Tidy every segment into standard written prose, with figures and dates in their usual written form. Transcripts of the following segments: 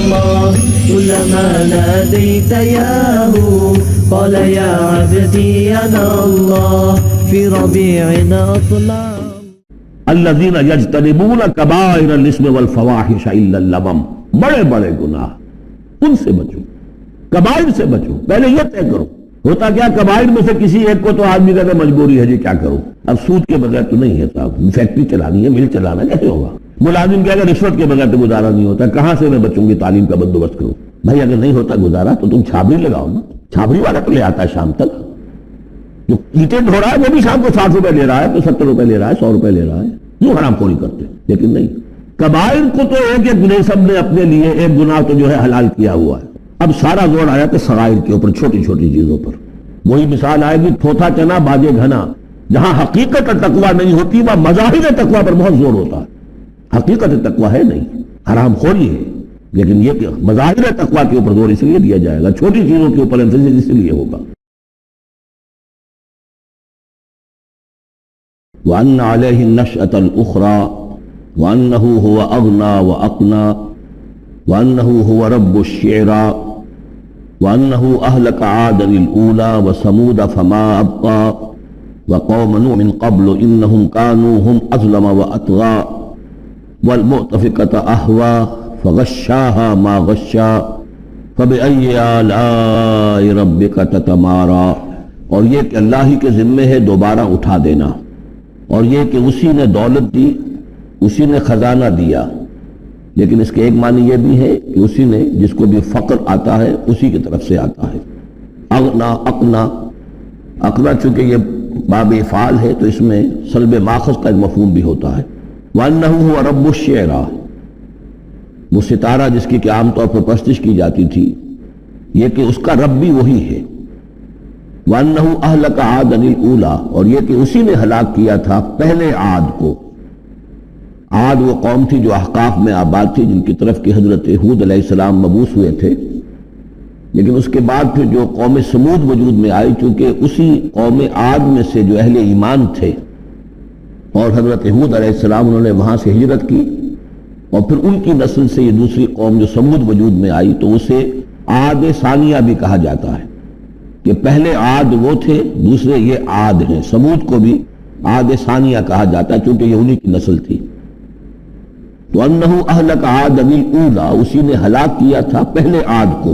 الله كلما ناديت ياه قال يا عبدي أنا الله في ربيعنا أطلع. الذين يجتنبون كبائر الاسم والفواحش الا اللمم، بڑے بڑے گناہ ان سے بچو، کبائر سے بچو. پہلے یہ طے کرو. ہوتا کیا کبائر میں سے کسی ایک کو تو آدمی کہتا مجبوری ہے جی کیا کروں، اب سود کے بغیر تو نہیں ہے صاحب، فیکٹری چلانی ہے، مل چلانا کیسے ہوگا. ملازم کہے گا رشوت کے بغیر تو گزارا نہیں ہوتا، کہاں سے میں بچوں گی، تعلیم کا بندوبست کروں. بھائی اگر نہیں ہوتا گزارا تو تم چھابری لگاؤ نا، چھابری والا تو لے آتا ہے شام تک. جو اینٹیں ڈھو رہا ہے وہ بھی شام کو 60 روپے لے رہا ہے، تو 70 روپے لے رہا ہے، 100 روپے لے رہا ہے. کیوں حرام خوری کرتے؟ لیکن نہیں، کبائر کو تو ایک ایک گناہ سب نے اپنے لیے ایک گناہ تو جو ہے حلال کیا ہوا ہے. اب سارا زور آیا کہ صغائر کے اوپر، چھوٹی چھوٹی چیزوں پر. وہی مثال آئے گی تھوتھا چنا باجے گھنا. جہاں حقیقت تقویٰ نہیں ہوتی وہاں مظاہر تقویٰ پر بہت زور ہوتا ہے. حقیقت تقویٰ ہے نہیں، حرام خوری ہے، لیکن یہ کہ مظاہر تقویٰ کے اوپر زور اس لیے دیا جائے گا، چھوٹی چیزوں کے اوپر امفسس اس لیے ہوگا. وَأَنَّ عَلَيْهِ النَّشْأَةَ الْأُخْرَى وَأَنَّهُ هُوَ أَغْنَى وَأَقْنَى وَأَنَّهُ هُوَ رَبُّ الشِّعْرَى وَأَنَّهُ أَهْلَكَ عَادًا الْأُولَى وَثَمُودَ فَمَا أَبْقَى وَقَوْمَ نُوحٍ مِّن قَبْلُ إِنَّهُمْ كَانُوا هُمْ أَظْلَمَ وَأَطْغَىٰ وَالْمُؤْتَفِكَةَ أَهْوَىٰ فَغَشَّاهَا مَا غَشَّىٰ فَبِأَيِّ آلَاءِ رَبِّكَ تَتَمَارَىٰ. اور یہ کہ اللہ ہی کے ذمے ہے دوبارہ اٹھا دینا، اور یہ کہ اسی نے دولت دی، اسی نے خزانہ دیا. لیکن اس کے ایک معنی یہ بھی ہے کہ اسی نے، جس کو بھی فقر آتا ہے اسی کی طرف سے آتا ہے. اغنا اقنا، اقنا چونکہ یہ باب افعال ہے تو اس میں سلب ماخذ کا ایک مفہوم بھی ہوتا ہے. وَأَنَّهُ هُوَ رَبُّ الشِّعْرَىٰ، وہ ستارہ جس کی کہ عام طور پر پرستش کی جاتی تھی، یہ کہ اس کا رب بھی وہی ہے. وَأَنَّهُ أَهْلَكَ عَادًا الْأُولَىٰ، اور یہ کہ اسی نے ہلاک کیا تھا پہلے عاد کو. عاد وہ قوم تھی جو احقاف میں آباد تھی، جن کی طرف کہ حضرت ہود علیہ السلام مبعوث ہوئے تھے. لیکن اس کے بعد پھر جو قوم سمود وجود میں آئی، چونکہ اسی قوم عاد میں سے جو اہل ایمان تھے، اور حضرت ہود علیہ السلام انہوں نے وہاں سے ہجرت کی، اور پھر ان کی نسل سے یہ دوسری قوم جو سمود وجود میں آئی، تو اسے عاد ثانیہ بھی کہا جاتا ہے کہ پہلے عاد وہ تھے، دوسرے یہ عاد ہیں. سمود کو بھی عاد ثانیہ کہا جاتا ہے چونکہ یہ انہی کی نسل تھی. تو انہو اہلک عاد الاولیٰ، اسی نے ہلاک کیا تھا پہلے عاد کو،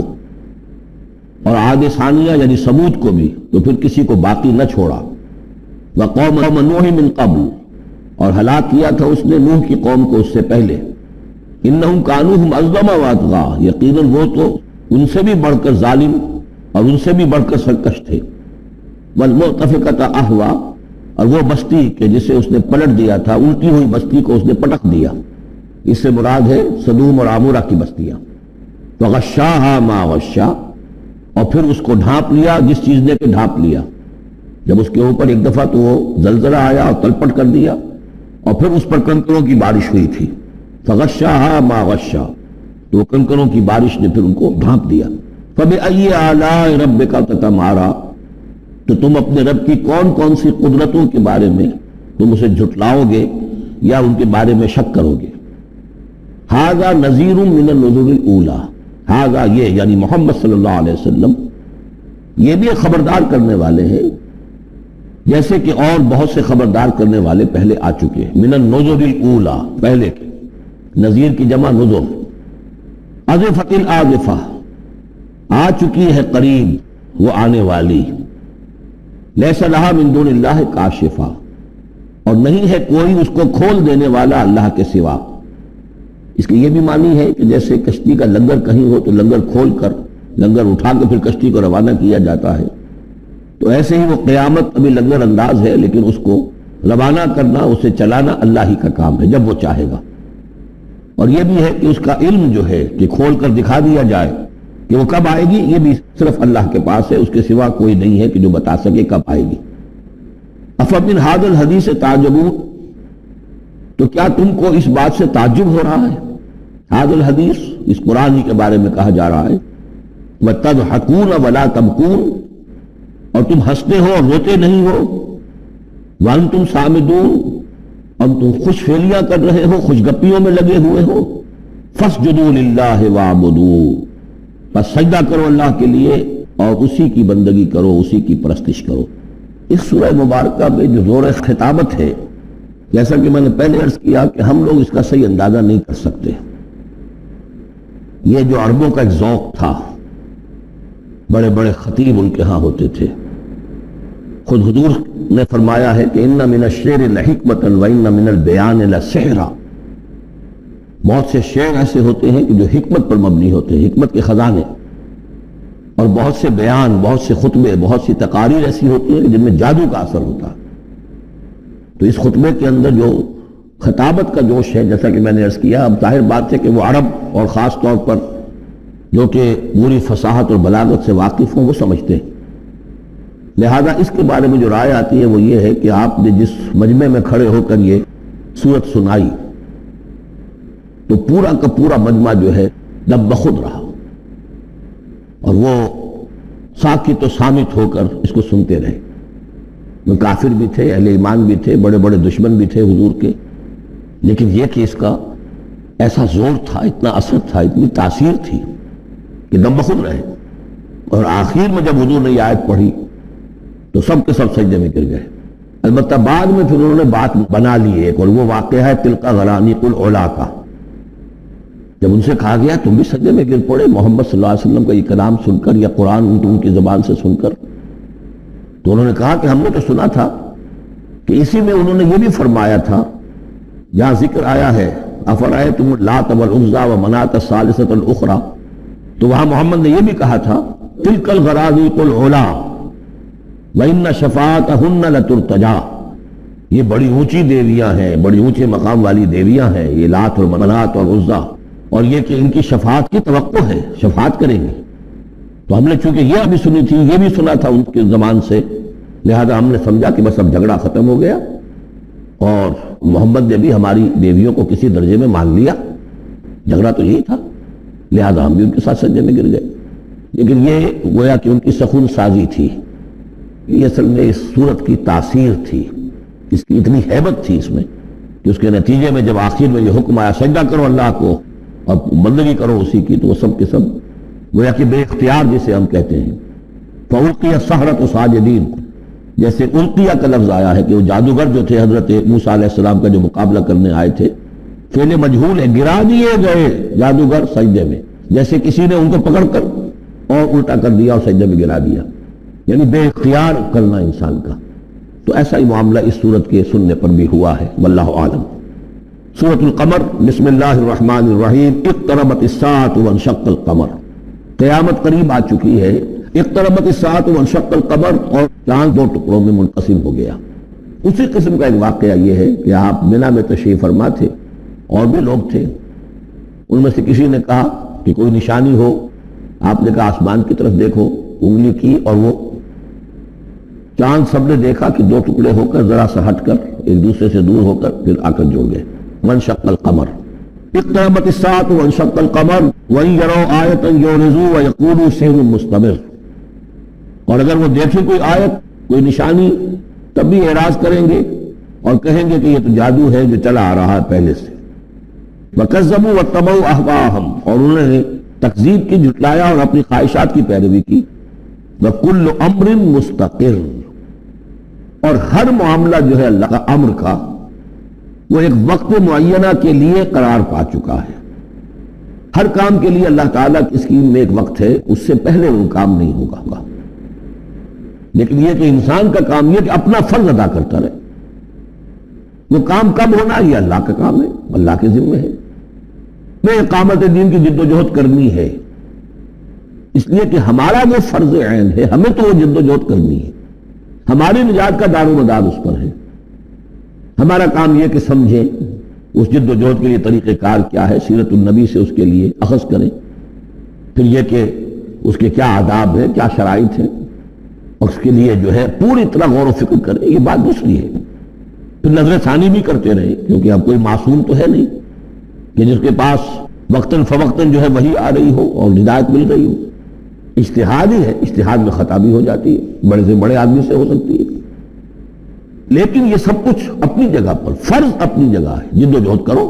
اور عاد ثانیہ یعنی سمود کو بھی، تو پھر کسی کو باقی نہ چھوڑا. وقوم نوح من قبل، اور ہلاک کیا تھا اس نے نوح کی قوم کو اس سے پہلے. انہم کانوا ہم اظلم واطغیٰ، یقیناً وہ تو ان سے بھی بڑھ کر ظالم اور ان سے بھی بڑھ کر سرکش تھے. والمؤتفکۃ اہوا، اور وہ بستی کہ جسے اس نے پلٹ دیا تھا، الٹی ہوئی بستی کو اس نے پٹک دیا. اس سے مراد ہے سدوم اور عمورہ کی بستیاں. فغشاها ما غشا، اور پھر اس کو ڈھانپ لیا جس چیز نے کہ ڈھانپ لیا. جب اس کے اوپر ایک دفعہ تو وہ زلزلہ آیا اور تلپٹ کر دیا، اور پھر اس پر کنکروں کی بارش ہوئی تھی. فغشاها ما غشا، تو کنکروں کی بارش نے پھر ان کو ڈھانپ دیا. فَبِأَيِّ آلَاءِ رَبِّكَ تَتَمَارَىٰ، تو تم اپنے رب کی کون کون سی قدرتوں کے بارے میں تم اسے جھٹلاؤ گے یا ان کے بارے میں شک کرو گے. هَذَا نَذِيرٌ مِّنَ النُّذُرِ الْأُولَىٰ، هَذَا یہ یعنی محمد صلی اللہ علیہ وسلم یہ بھی خبردار کرنے والے ہیں، جیسے کہ اور بہت سے خبردار کرنے والے پہلے آ چکے ہیں. مِّنَ النُّذُرِ الْأُولَىٰ، پہلے کے. نذیر کی جمع نذر. أَزِفَتِ الْآزِفَةُ، آ چکی ہے قریب وہ آنے والی. لیس لہا من دون اللہ کاشفہ، اور نہیں ہے کوئی اس کو کھول دینے والا اللہ کے سوا. اس کی یہ بھی معنی ہے کہ جیسے کشتی کا لنگر کہیں ہو تو لنگر کھول کر لنگر اٹھا کے پھر کشتی کو روانہ کیا جاتا ہے، تو ایسے ہی وہ قیامت ابھی لنگر انداز ہے، لیکن اس کو روانہ کرنا، اسے چلانا اللہ ہی کا کام ہے جب وہ چاہے گا. اور یہ بھی ہے کہ اس کا علم جو ہے کہ کھول کر دکھا دیا جائے کہ وہ کب آئے گی، یہ بھی صرف اللہ کے پاس ہے، اس کے سوا کوئی نہیں ہے کہ جو بتا سکے کب آئے گی. افمن ھذا الحدیث تعجبون، تو کیا تم کو اس بات سے تعجب ہو رہا ہے؟ ھذا الحدیث اس قرآن ہی کے بارے میں کہا جا رہا ہے. وَتَضْحَكُونَ وَلَا تَبْكُونَ، اور تم ہنستے ہو اور روتے نہیں ہو. وَأَنْتُمْ صَامِدُونَ، اور تم خوش فیلیاں کر رہے ہو، خوش گپیوں میں لگے ہوئے ہو. فاسجدوا للہ وعبدوا، بس سجدہ کرو اللہ کے لیے اور اسی کی بندگی کرو، اسی کی پرستش کرو۔ اس سورہ مبارکہ میں جو زور خطابت ہے، جیسا کہ میں نے پہلے عرض کیا کہ ہم لوگ اس کا صحیح اندازہ نہیں کر سکتے۔ یہ جو عربوں کا ایک ذوق تھا، بڑے بڑے خطیب ان کے ہاں ہوتے تھے۔ خود حضور نے فرمایا ہے کہ ان من الشعر لحکمۃ وان من البیان لسحرا، بہت سے شعر ایسے ہوتے ہیں کہ جو حکمت پر مبنی ہوتے ہیں، حکمت کے خزانے، اور بہت سے بیان، بہت سے خطبے، بہت سی تقاریر ایسی ہوتی ہیں جن میں جادو کا اثر ہوتا ہے۔ تو اس خطبے کے اندر جو خطابت کا جوش ہے، جیسا کہ میں نے عرض کیا، اب ظاہر بات ہے کہ وہ عرب اور خاص طور پر جو کہ پوری فصاحت اور بلاغت سے واقف ہوں وہ سمجھتے ہیں، لہذا اس کے بارے میں جو رائے آتی ہے وہ یہ ہے کہ آپ نے جس مجمع میں کھڑے ہو کر یہ سورت سنائی تو پورا کا پورا مجمع جو ہے دب بخود رہا، اور وہ ساکت و صامت ہو کر اس کو سنتے رہے۔ وہ کافر بھی تھے، اہل ایمان بھی تھے، بڑے بڑے دشمن بھی تھے حضور کے، لیکن یہ کہ اس کا ایسا زور تھا، اتنا اثر تھا، اتنی تاثیر تھی کہ دم بخود رہے۔ اور آخر میں جب حضور نے یہ آیت پڑھی تو سب کے سب سجدے میں گر گئے۔ البتہ بعد میں پھر انہوں نے بات بنا لی ایک، اور وہ واقعہ ہے تلقا غرانیق العلا کا۔ جب ان سے کہا گیا تم بھی سجدے میں گر پڑے محمد صلی اللہ علیہ وسلم کا یہ کلام سن کر یا قرآن ان کی زبان سے سن کر، تو انہوں نے کہا کہ ہم نے تو سنا تھا کہ اسی میں انہوں نے یہ بھی فرمایا تھا، جہاں ذکر آیا ہے افرأیتم اللات والعزی ومناۃ الثالثۃ الاخری، تو وہاں محمد نے یہ بھی کہا تھا تلک الغرانیق العلا وَإِنَّ شَفَاعَتَهُنَّ لَتُرْتَجَىٰ، یہ بڑی اونچی دیویاں ہیں، بڑی اونچے مقام والی دیویاں ہیں یہ لات اور منات اور عزا، اور یہ کہ ان کی شفاعت کی توقع ہے، شفاعت کریں گے۔ تو ہم نے چونکہ یہ بھی سنی تھی، یہ بھی سنا تھا ان کے زمان سے، لہذا ہم نے سمجھا کہ بس اب جھگڑا ختم ہو گیا، اور محمد نے بھی ہماری دیویوں کو کسی درجے میں مان لیا، جھگڑا تو یہی تھا، لہذا ہم بھی ان کے ساتھ سجدے میں گر گئے۔ لیکن یہ گویا کہ ان کی سخن سازی تھی، یہ اصل میں اس صورت کی تاثیر تھی، اس کی اتنی ہیبت تھی اس میں کہ اس کے نتیجے میں جب آخر میں یہ حکم آیا سجدہ کرو اللہ کو اور بندگی کرو اسی کی، تو وہ سب کے سب گویا کہ بے اختیار جسے ہم کہتے ہیں فَأُلْقِيَ السَّحَرَةُ سَاجِدِينَ، جیسے القیہ کا لفظ آیا ہے کہ وہ جادوگر جو تھے حضرت موسیٰ علیہ السلام کا جو مقابلہ کرنے آئے تھے، فعل مجہول ہے، گرا دیے گئے جادوگر سجدے میں، جیسے کسی نے ان کو پکڑ کر اور الٹا کر دیا اور سجدے میں گرا دیا، یعنی بے اختیار کرنا انسان کا۔ تو ایسا ہی معاملہ اس سورت کے سننے پر بھی ہوا ہے، واللہ عالم۔ سورۃ القمر، بسم اللہ الرحمن الرحیم، اقتربت الساعة وانشق القمر، قیامت قریب آ چکی ہے۔ اقتربت الساعة وانشق القمر، اور چاند دو ٹکڑوں میں منقسم ہو گیا۔ اسی قسم کا ایک واقعہ یہ ہے کہ آپ مینا میں تشریف فرما تھے، اور بھی لوگ تھے، ان میں سے کسی نے کہا کہ کوئی نشانی ہو، آپ نے کہا آسمان کی طرف دیکھو، انگلی کی اور وہ چاند سب نے دیکھا کہ دو ٹکڑے ہو کر ذرا سا ہٹ کر ایک دوسرے سے دور ہو کر پھر آ کر جڑ گئے۔ وانشق القمر، اقتربت الساعة وانشق القمر وإن يروا آية يعرضوا ويقولوا سحر مستمر، اور اگر وہ دیکھیں کوئی آیت، کوئی نشانی، تب بھی اعراض کریں گے اور کہیں گے کہ یہ تو جادو ہے جو چلا آ رہا ہے پہلے سے۔ وَكَذَّبُوا وَاتَّبَعُوا أَهْوَاءَهُمْ، اور انہوں نے تکذیب کی، جھٹلایا اور اپنی خواہشات کی پیروی کی۔ وَكُلُّ أَمْرٍ مُسْتَقِرٌ، اور ہر معاملہ جو ہے اللہ کا امر کا وہ ایک وقت معینہ کے لیے قرار پا چکا ہے۔ ہر کام کے لیے اللہ تعالیٰ کی اسکیم میں ایک وقت ہے، اس سے پہلے وہ کام نہیں ہوگا۔ لیکن یہ کہ انسان کا کام یہ کہ اپنا فرض ادا کرتا رہے، وہ کام کب ہونا یہ اللہ کا کام ہے، اللہ کے ذمہ ہے۔ میں اقامت دین کی جد و جہد کرنی ہے، اس لیے کہ ہمارا وہ فرض عین ہے، ہمیں تو وہ جد و جہد کرنی ہے، ہماری نجات کا دار و مدار اس پر ہے۔ ہمارا کام یہ کہ سمجھیں اس جد و جہد کے لیے طریقہ کار کیا ہے، سیرت النبی سے اس کے لیے اخذ کریں، پھر یہ کہ اس کے کیا آداب ہیں، کیا شرائط ہیں، اور اس کے لیے جو ہے پوری طرح غور و فکر کریں، یہ بات دوسری ہے۔ پھر نظر ثانی بھی کرتے رہیں، کیونکہ اب کوئی معصوم تو ہے نہیں کہ جس کے پاس وقتاً فوقتاً جو ہے وہی آ رہی ہو اور ہدایت مل رہی ہو۔ اجتہاد ہی ہے، اجتہاد میں خطا بھی ہو جاتی ہے، بڑے سے بڑے آدمی سے ہو سکتی ہے، لیکن یہ سب کچھ اپنی جگہ پر، فرض اپنی جگہ ہے، جد و جہد کرو۔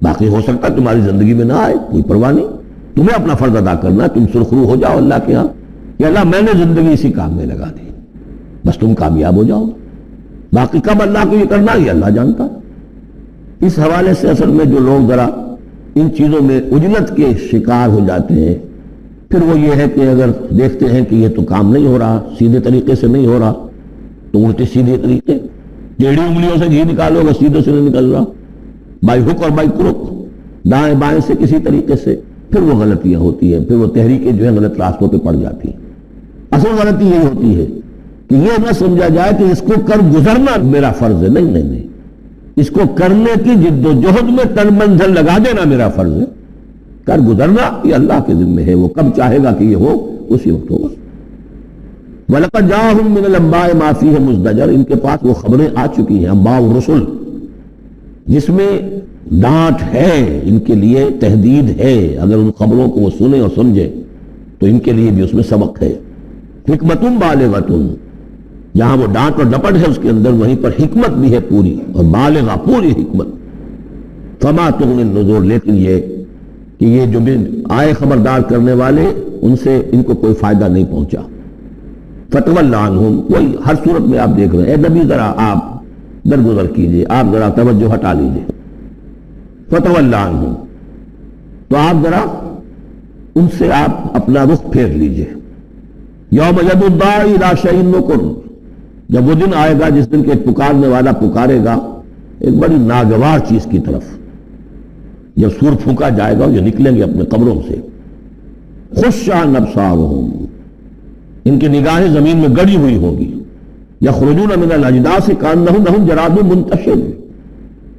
باقی ہو سکتا ہے تمہاری زندگی میں نہ آئے، کوئی پرواہ نہیں، تمہیں اپنا فرض ادا کرنا، تم سرخرو ہو جاؤ اللہ کے ہاں کہ اللہ میں نے زندگی اسی کام میں لگا دی، بس تم کامیاب ہو جاؤ، باقی کب اللہ کو یہ کرنا یہ اللہ جانتا ہے۔ اس حوالے سے اصل میں جو لوگ ذرا ان چیزوں میں عجلت کے شکار ہو جاتے ہیں، پھر وہ یہ ہے کہ اگر دیکھتے ہیں کہ یہ تو کام نہیں ہو رہا، سیدھے طریقے سے نہیں ہو رہا، تو الٹے سیدھے طریقے، ٹیڑھی انگلیوں سے گھی نکالو گا، سیدھے سے نہیں نکل رہا، بائی ہک اور بائی کرک، دائیں بائیں سے کسی طریقے سے، پھر وہ غلطیاں ہوتی ہیں، پھر وہ تحریکیں جو ہے غلط راستوں پہ پڑ جاتی ہیں۔ اصل غلطی یہی ہوتی ہے کہ یہ نہ سمجھا جائے کہ اس کو کر گزرنا میرا فرض ہے، نہیں نہیں نہیں، اس کو کرنے کی جد و جہد میں تن من دھن لگا دینا میرا فرض ہے، کر گزرنا یہ اللہ کے ذمہ ہے، وہ کب چاہے گا کہ یہ ہو اسی وقت ہوگا۔ وَلَقَدْ جَاءَهُم مِّنَ الْأَنبَاءِ مَا فِيهِ مُزْدَجَرٌ، ان کے پاس وہ خبریں آ چکی ہیں، انباء الرسل، جس میں ڈانٹ ہے، ان کے لیے تہدید ہے، اگر ان خبروں کو وہ سنیں اور سمجھے تو ان کے لیے بھی اس میں سبق ہے۔ حکمتٌ بالغۃ، جہاں وہ ڈانٹ اور ڈپٹ ہے اس کے اندر وہیں پر حکمت بھی ہے پوری، اور بالغہ پوری حکمت۔ فما تغنی النذور، لیکن یہ کہ یہ جو بھی آئے خبردار کرنے والے ان سے ان کو کوئی فائدہ نہیں پہنچا۔ فتول عنہم، کوئی ہر صورت میں آپ دیکھ رہے ہیں، اے نبی ذرا آپ درگزر کیجئے، آپ ذرا توجہ ہٹا لیجئے، فتول عنہم، تو آپ ذرا ان سے آپ اپنا رخ پھیر لیجئے۔ یوم ید الداعی الی شیء نکر، جب وہ دن آئے گا جس دن کے پکارنے والا پکارے گا ایک بڑی ناگوار چیز کی طرف، جب سور پھونکا جائے گا جو نکلیں گے اپنے قبروں سے، خشعا ابصارہم، ان کی نگاہیں زمین میں گڑی ہوئی ہوگی، یخرجون من الاجداث کانہم جراد منتشر،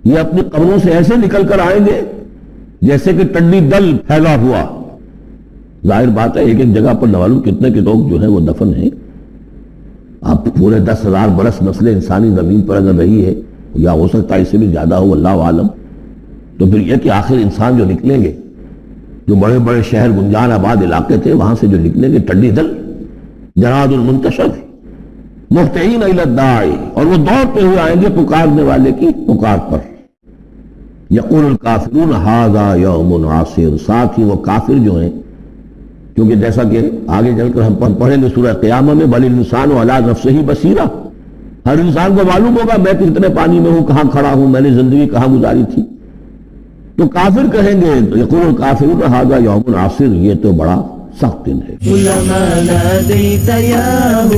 یہ اپنی قبروں سے ایسے نکل کر آئیں گے جیسے کہ ٹڈی دل پھیلا ہوا۔ ظاہر بات ہے ایک ایک جگہ پر نہ معلوم کتنے کے لوگ جو ہیں وہ دفن ہیں، اب پورے 10,000 برس نسل انسانی زمین پر اگر رہی ہے، یا ہو سکتا ہے اس سے بھی زیادہ ہو، اللہ عالم، تو پھر یہ کہ آخر انسان جو نکلیں گے، جو بڑے بڑے شہر گنجان آباد علاقے تھے وہاں سے جو نکلیں گے ٹڈی دل، جراد المنتشر، مہطعین الی الداعی، اور وہ دوڑتے ہوئے آئیں گے پکارنے والے کی پکار پر۔ یقول الکافرون ھذا یوم عسیر، ساتھ ہی وہ کافر جو ہیں، کیونکہ جیسا کہ آگے چل کر ہم پڑھیں گے سورہ قیامہ میں، بل الانسان علی نفسہ بصیرہ، ہر انسان کو معلوم ہوگا میں کتنے پانی میں ہوں، کہاں کھڑا ہوں، میں نے زندگی کہاں گزاری تھی۔ تو کافر کہیں گے، یقول الکافرون ھذا یوم عسیر، یہ تو بڑا سخت دن ہے۔ كلما ناديت ياه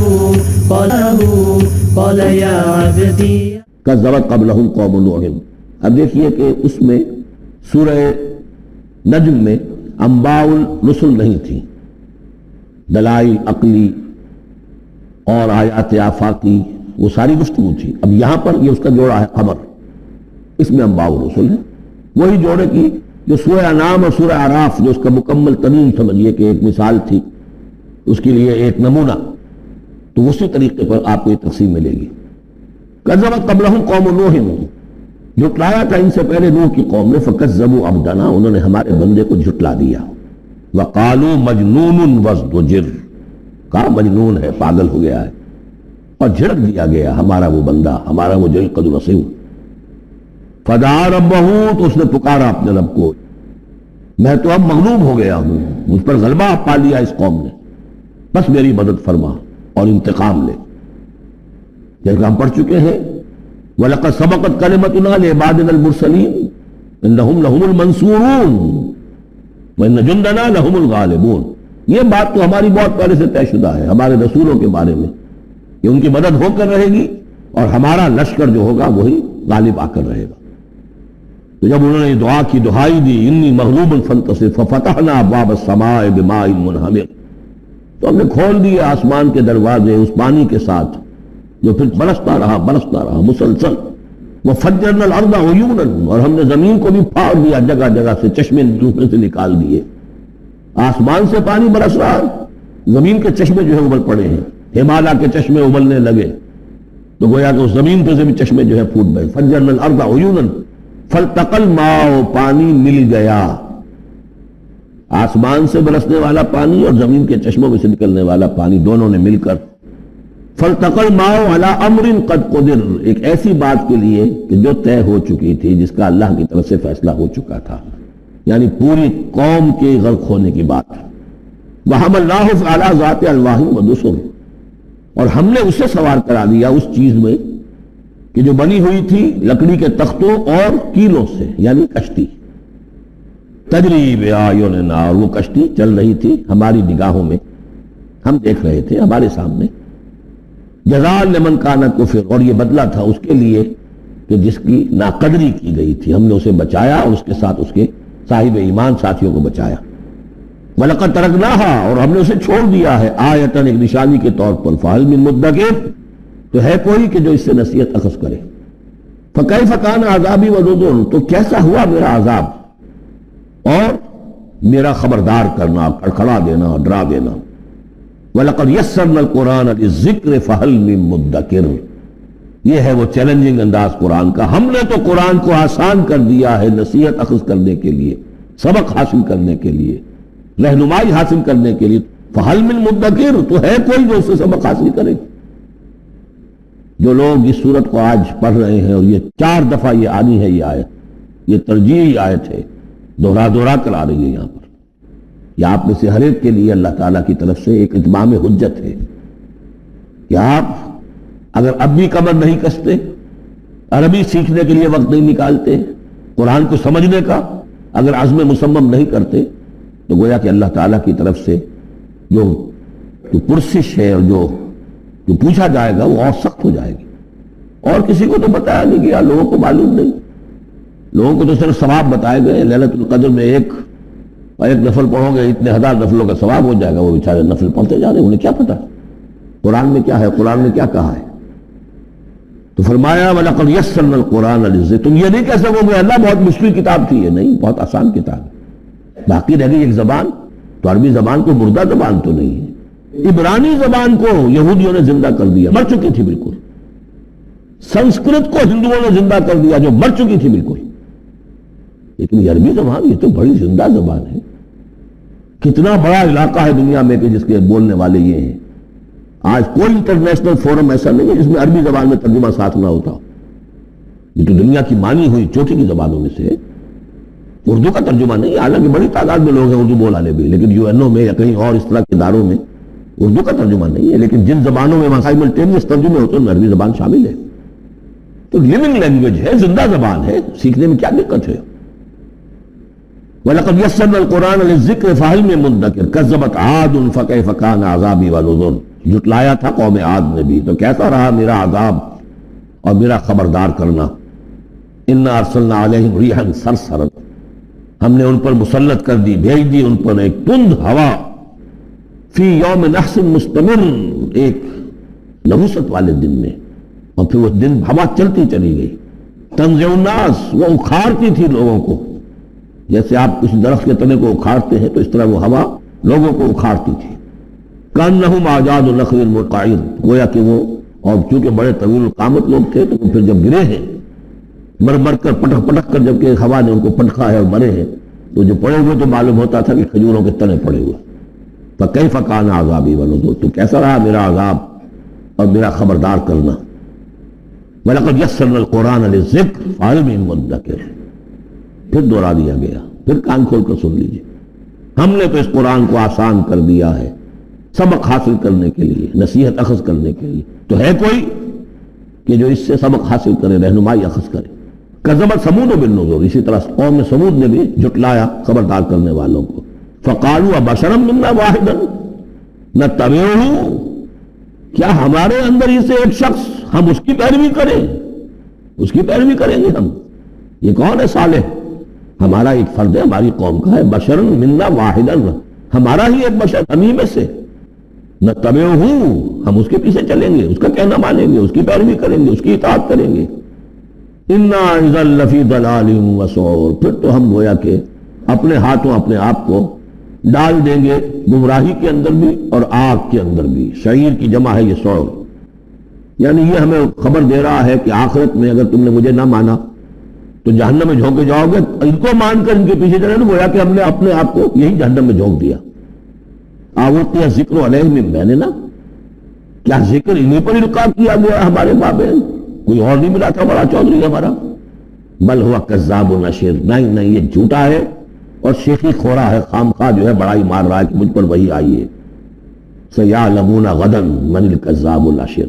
قال يا عبدي كذبت قبلهم قوم نوح، اب دیکھیے کہ اس میں سورہ نجم میں انباء الرسل نہیں تھی، دلائل عقلی اور آیات آفاقی وہ ساری گفتگو تھی، اب یہاں پر یہ اس کا جوڑا ہے خبر، اس میں انباء الرسل ہے، وہی جوڑے کی جو سورہ انعام اور سورہ اعراف جو اس کا مکمل ترین سمجھیے کہ ایک مثال تھی، اس کے لیے ایک نمونہ، تو اسی طریقے پر آپ کو یہ تقسیم ملے گی۔ کذبت قبلہم قوم نوح، جھٹلایا تھا ان سے پہلے نوح کی قوم نے، فکذبوا عبدنا، انہوں نے ہمارے بندے کو جھٹلا دیا، وقالوا مجنون وازدجر، کہا مجنون ہے، پاگل ہو گیا ہے، اور جھڑک دیا گیا ہمارا وہ بندہ، ہمارا وہ جلیل قدر وسیع۔ فدعا ربہ، تو اس نے پکارا اپنے رب کو، میں تو اب مغلوب ہو گیا ہوں، مجھ پر غلبہ پا لیا اس قوم نے، بس میری مدد فرما اور انتقام لے۔ جیسے ہم پڑھ چکے ہیں، وَلَقَدْ سَبَقَتْ كَلِمَتُنَا لِعِبَادِنَا الْمُرْسَلِينَ إِنَّهُمْ لَهُمُ الْمَنْصُورُونَ وَإِنَّ جُنْدَنَا لَهُمُ الْغَالِبُونَ، یہ بات تو ہماری بہت پہلے سے طے شدہ ہے ہمارے رسولوں کے بارے میں، کہ ان کی مدد ہو کر رہے گی اور ہمارا لشکر جو ہوگا وہی غالب آ کر رہے گا۔ تو جب انہوں نے دعا کی، دہائی دی، انی مغلوب فانتصر ففتحنا ابواب السماء بماء منہمر، تو ہم نے کھول دیے آسمان کے دروازے اس پانی کے ساتھ جو پھر برستا رہا مسلسل، وفجرنا الارض عیونا، اور ہم نے زمین کو بھی پھاڑ دیا، جگہ جگہ سے چشمے دوسرے سے نکال دیے، آسمان سے پانی برس رہا، زمین کے چشمے جو ہے ابل پڑے ہیں، ہمالیہ کے چشمے ابلنے لگے، تو گویا کہ اس زمین پہ سے بھی چشمے جو ہے پھوٹ گئے۔ فجرنا الارض عیونا فالتقى الماء، پانی مل گیا، آسمان سے برسنے والا پانی اور زمین کے چشموں میں سے نکلنے والا پانی دونوں نے مل کر فالتقى الماء على امر قد قدر، ایک ایسی بات کے لیے کہ جو طے ہو چکی تھی، جس کا اللہ کی طرف سے فیصلہ ہو چکا تھا، یعنی پوری قوم کے غرق ہونے کی بات۔ وحملناه على ذات الواح ودسر، اور ہم نے اسے سوار کرا دیا اس چیز میں کہ جو بنی ہوئی تھی لکڑی کے تختوں اور کیلوں سے، یعنی کشتی۔ تجری بأعیننا، اور وہ کشتی چل رہی تھی ہماری نگاہوں میں، ہم دیکھ رہے تھے ہمارے سامنے۔ جزاء لمن کان کفر، اور یہ بدلہ تھا اس کے لیے کہ جس کی ناقدری کی گئی تھی، ہم نے اسے بچایا اور اس کے ساتھ اس کے صاحب ایمان ساتھیوں کو بچایا۔ وَلَقَدْ تَرَكْنَاهَا، اور ہم نے اسے چھوڑ دیا ہے، آیتاً، ایک نشانی کے طور پر، فَهَلْ مِن مُدَّكِرٍ، تو ہے کوئی کہ جو اس سے نصیحت اخذ کرے۔ فَكَيْفَ كَانَ عَذَابِي وَنُذُرِ، تو کیسا ہوا میرا عذاب اور میرا خبردار کرنا، کھڑکھڑا دینا اور ڈرا دینا۔ وَلَقَدْ يَسَّرْنَا الْقُرْآنَ لِلذِّكْرِ فَهَلْ مِن مُدَّكِرٍ، یہ ہے وہ چیلنجنگ انداز قرآن کا۔ ہم نے تو قرآن کو آسان کر دیا ہے نصیحت اخذ کرنے کے لیے، سبق حاصل کرنے کے لیے، رہنمائی حاصل کرنے کے لیے۔ فَهَلْ مِن مُدَّكِرٍ، تو ہے کوئی جو اس سے سبق حاصل کرے۔ جو لوگ اس صورت کو آج پڑھ رہے ہیں، اور یہ 4 دفعہ یہ آنی ہے، یہ آیت، یہ ترجیحی آیت ہے، دوہرا کر آ رہی ہے یہاں پر۔ یہ آپ میں سے ہر ایک کے لیے اللہ تعالیٰ کی طرف سے ایک اتمام حجت ہے کہ آپ اگر اب بھی کمر نہیں کستے، عربی سیکھنے کے لیے وقت نہیں نکالتے، قرآن کو سمجھنے کا اگر عزم مصمم نہیں کرتے، تو گویا کہ اللہ تعالیٰ کی طرف سے جو پرسش ہے اور جو پوچھا جائے گا وہ اور سخت ہو جائے گی۔ اور کسی کو تو بتایا نہیں گیا، لوگوں کو معلوم نہیں، لوگوں کو تو صرف ثواب بتائے گئے، ليلۃ القدر میں ایک نفل پڑھو گے اتنے 1000 نفلوں کا ثواب ہو جائے گا، وہ بیچارے نفل پڑھتے جا رہے ہیں، انہیں کیا پتا قرآن میں کیا ہے، قرآن نے کیا کہا ہے۔ تو فرمایا وَلَقَدْ يَسَّرْنَا الْقُرْآنَ لِلذِّكْرِ، تم یہ نہیں کہہ سکو گے اللہ بہت مشکل کتاب تھی، یہ نہیں، بہت آسان کتاب ہے۔ باقی رہ گئی ایک زبان، تو عربی زبان کو مردہ زبان تو نہیں ہے، عبرانی زبان کو یہودیوں نے زندہ کر دیا، مر چکی تھی بالکل۔ سنسکرت کو ہندوؤں نے زندہ کر دیا جو مر چکی تھی بالکل، لیکن یہ عربی زبان یہ تو بڑی زندہ زبان ہے۔ کتنا بڑا علاقہ ہے دنیا میں کہ جس کے بولنے والے یہ ہیں۔ آج کوئی انٹرنیشنل فورم ایسا نہیں ہے جس میں عربی زبان میں ترجمہ ساتھ نہ ہوتا ہو۔ یہ تو دنیا کی مانی ہوئی چوٹی کی زبانوں میں سے، اردو کا ترجمہ نہیں، حالانکہ بڑی تعداد میں لوگ ہیں اردو بولنے بھی، لیکن UN میں یا کہیں اور اس طرح کے اداروں میں اردو کا ترجمہ نہیں ہے، لیکن جن زبانوں میں سائملٹینیس ترجمے ہوتے ہیں عربی زبان شامل ہے۔ تو لیونگ لینگویج ہے، زندہ زبان ہے، سیکھنے میں کیا دقت ہے۔ وَلَقَدْ يَسَّرْنَا الْقُرْآنَ لِلذِّكْرِ فَهَلْ مِن مُدَّكِرٍ كَذَّبَتْ عَادٌ فَكَيْفَ كَانَ عَذَابِي وَنُذُرِ، جھٹلایا تھا قوم عاد نے بھی، تو کیسا رہا میرا عذاب اور میرا خبردار کرنا۔ إِنَّا أَرْسَلْنَا عَلَيْهِمْ رِيحًا صَرْصَرًا، ہم نے ان پر مسلط کر دی، بھیج دی ان پر ایک تند ہوا، فی یوم نحس مستمر، ایک نحوست والے دن میں، اور پھر وہ دن ہوا چلتی چلی گئی۔ تنزع الناس، وہ اکھاڑتی تھی لوگوں کو، جیسے آپ کسی درخت کے تنے کو اکھاڑتے ہیں تو اس طرح وہ ہوا لوگوں کو اکھاڑتی تھی۔ کانہم اعجاز نخل منقعر، گویا کہ وہ، اور چونکہ بڑے طویل القامت لوگ تھے تو پھر جب گرے ہیں مر مر کر پٹک پٹک کر، جب کہ ہوا نے ان کو پٹکا ہے اور مرے ہیں، تو جو پڑے ہوئے تو معلوم ہوتا تھا کہ کھجوروں کے تنے پڑے ہوئے۔ فکیف کان عذابی ونذر، تو کیسا رہا میرا عذاب اور میرا خبردار کرنا۔ وَلَقَدْ يَسَّرْنَا الْقُرْآنَ لِلذِّكْرِ فَهَلْ مِن مُدَّكِرٍ، پھر دوہرا دیا گیا، پھر کان کھول کر سن لیجیے۔ ہم نے تو اس قرآن کو آسان کر دیا ہے سبق حاصل کرنے کے لیے، نصیحت اخذ کرنے کے لیے، تو ہے کوئی کہ جو اس سے سبق حاصل کرے، رہنمائی اخذ کرے۔ کذبت ثمود بالنذر، اسی طرح قوم سمود نے بھی جھٹلایا خبردار کرنے والوں کو۔ فقالوا ابشرا منا واحدا نتبعہ، کیا ہمارے اندر ہی سے ایک شخص ہم اس کی پیروی کریں، اس کی پیروی کریں گے ہم؟ یہ کون ہے صالح؟ ہمارا ایک فرد ہے، ہماری قوم کا ہے، بشرا منا واحدا، ہمارا ہی ایک بشر ہمیں میں سے، نتبعہ، ہم اس کے پیچھے چلیں گے، اس کا کہنا مانیں گے، اس کی پیروی کریں گے، اس کی اطاعت کریں گے۔ انا اذا لفی ضلال وسعور، پھر تو ہم گویا کہ اپنے ہاتھوں اپنے آپ کو ڈال دیں گے گمراہی کے اندر بھی اور آگ کے اندر بھی۔ شعیر کی جمع ہے یہ سعور، یعنی یہ ہمیں خبر دے رہا ہے کہ آخرت میں اگر تم نے مجھے نہ مانا تو جہنم میں جھونکے جاؤ گے، ان کو مان کر ان کے پیچھے چلے تو گویا کہ ہم نے اپنے آپ کو یہی جہنم میں جھونک دیا۔ آوتی ذکر علیہ من بیننا، کیا ذکر انہیں پر القاء کیا گیا ہمارے مابین؟ کوئی اور نہیں ملا تھا بڑا چودھری ہمارا؟ بل ہوا کذاب نشر، نہیں یہ جھوٹا ہے اور شیخی خورا ہے، خام خواہ جو ہے بڑائی مار رہا ہے کہ مجھ پر وہی آئی ہے۔ سیعلمون غدا من الکذاب الاشر،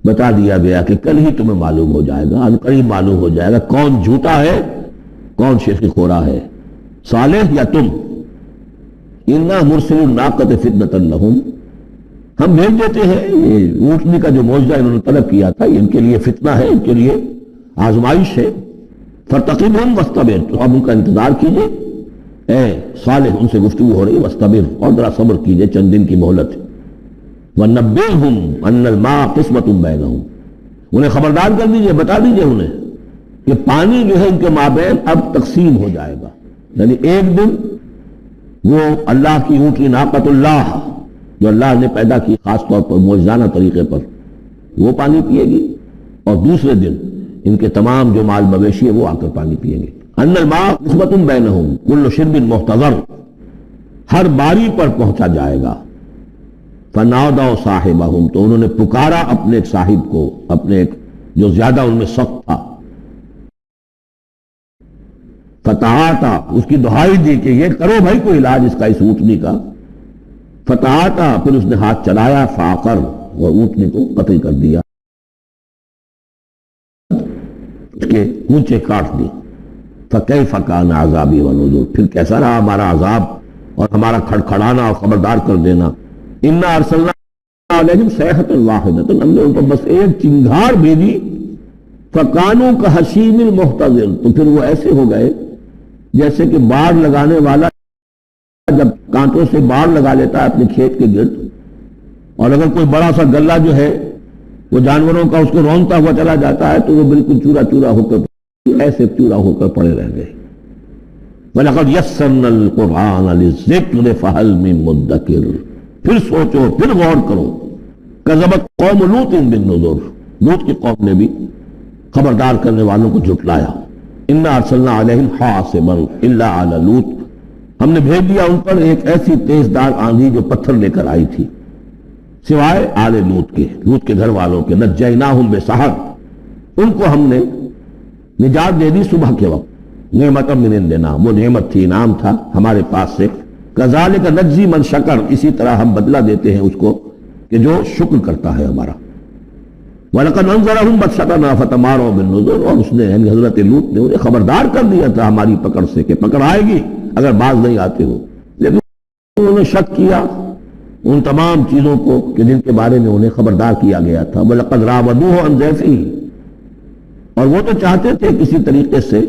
بتا دیا گیا کہ کل ہی تمہیں معلوم ہو جائے گا، قریب معلوم ہو جائے گا کون جھوٹا ہے کون شیخی خورا ہے، صالح یا تم۔ انا مرسل الناقۃ فتنۃ لہم، ہم بھیج دیتے ہیں یہ اونٹنی کا جو معجزہ انہوں نے طلب کیا تھا، ان کے لیے فتنہ ہے، ان کے لیے آزمائش ہے۔ فارتقبہم واصطبر، تو اب ان کا انتظار کیجئے۔ اے صالح ان سے گفتگو ہو رہی، واصطبر، اور ذرا صبر کیجئے، چند دن کی مہلت ہے۔ وَنَبِّئْهُمْ أَنَّ الْمَاءَ قِسْمَةٌ بَيْنَهُمْ، انہیں خبردار کر دیجئے، بتا دیجئے انہیں کہ پانی جو ہے ان کے مابین اب تقسیم ہو جائے گا، یعنی ایک دن وہ اللہ کی اونٹنی ناقۃ اللہ جو اللہ نے پیدا کی خاص طور پر معجزانہ طریقے پر، وہ پانی پیے گی، اور دوسرے دن ان کے تمام جو مال مویشی ہے وہ آ کر پانی پیئیں گے۔ ان الماء قسمۃ بینہم کل شرب محتضر، ہر باری پر پہنچا جائے گا۔ فنادوا صاحبہم، تو انہوں نے پکارا اپنے ایک صاحب کو، اپنے ایک جو زیادہ ان میں سخت تھا۔ فتعاطا، اس کی دہائی دی کہ یہ کرو بھائی کوئی علاج اس کا، اس اونٹنی کا۔ فتعاطا، پھر اس نے ہاتھ چلایا، فعقر، اور اونٹنی کو قتل کر دیا، اس کے اونچے کاٹ دی۔ فکیف کان عذابی ونذر، پھر کیسا رہا ہمارا عذاب اور ہمارا کھڑکھڑانا اور خبردار کر دینا۔ انا ارسلنا علیہم صیحۃ واحدۃ، ہم نے ان پر بس ایک چنگھار بھیجی۔ فکانوا کحشیم المحتضر، تو پھر وہ ایسے ہو گئے جیسے کہ باڑ لگانے والا جب کانٹوں سے باڑ لگا لیتا ہے اپنے کھیت کے گرد، اور اگر کوئی بڑا سا گلہ جو ہے وہ جانوروں کا اس کو رونتا ہوا چلا جاتا ہے تو وہ بالکل چورا چورا ہو کر ایسے چورا ہو کر پڑے رہ گئے۔ وَلَقَدْ يَسَّرْنَا الْقُرْآنَ لِلذِّكْرِ فَهَلْ مِن مُدَّكِرٍ، پھر سوچو، پھر غور کرو۔ کذبت قوم لوط بالنذر، لوط کی قوم نے بھی خبردار کرنے والوں کو جھٹلایا۔ انا ارسلنا علیہم حاصبا الا علی لوط، ہم نے بھیج دیا ان پر ایک ایسی تیز دار آندھی جو پتھر لے کر آئی تھی، سوائے آل لوط کے گھر والوں کے۔ نجیناہم بسحر، ان کو ہم نے نجات دے دی صبح کے وقت۔ نعمت من عندنا، وہ نعمت تھی، انعام تھا ہمارے پاس سے۔ کذالک نجزی من شکر، اسی طرح ہم بدلہ دیتے ہیں اس کو کہ جو شکر کرتا ہے ہمارا۔ وَلَقَدْ أَنذَرَهُمْ بَطْشَتَنَا فَتَمَارَوْا بِالنُّذُرِ، اور اس نے یعنی حضرت لوط نے انہیں خبردار کر دیا تھا ہماری پکڑ سے کہ پکڑ آئے گی اگر باز نہیں آتے ہو، لیکن انہوں نے شک کیا ان تمام چیزوں کو کہ جن کے بارے میں انہیں خبردار کیا گیا تھا۔ وَلَقَدْ رَاوَدُوهُ عَنْ ضَيْفِهِ، اور وہ تو چاہتے تھے کسی طریقے سے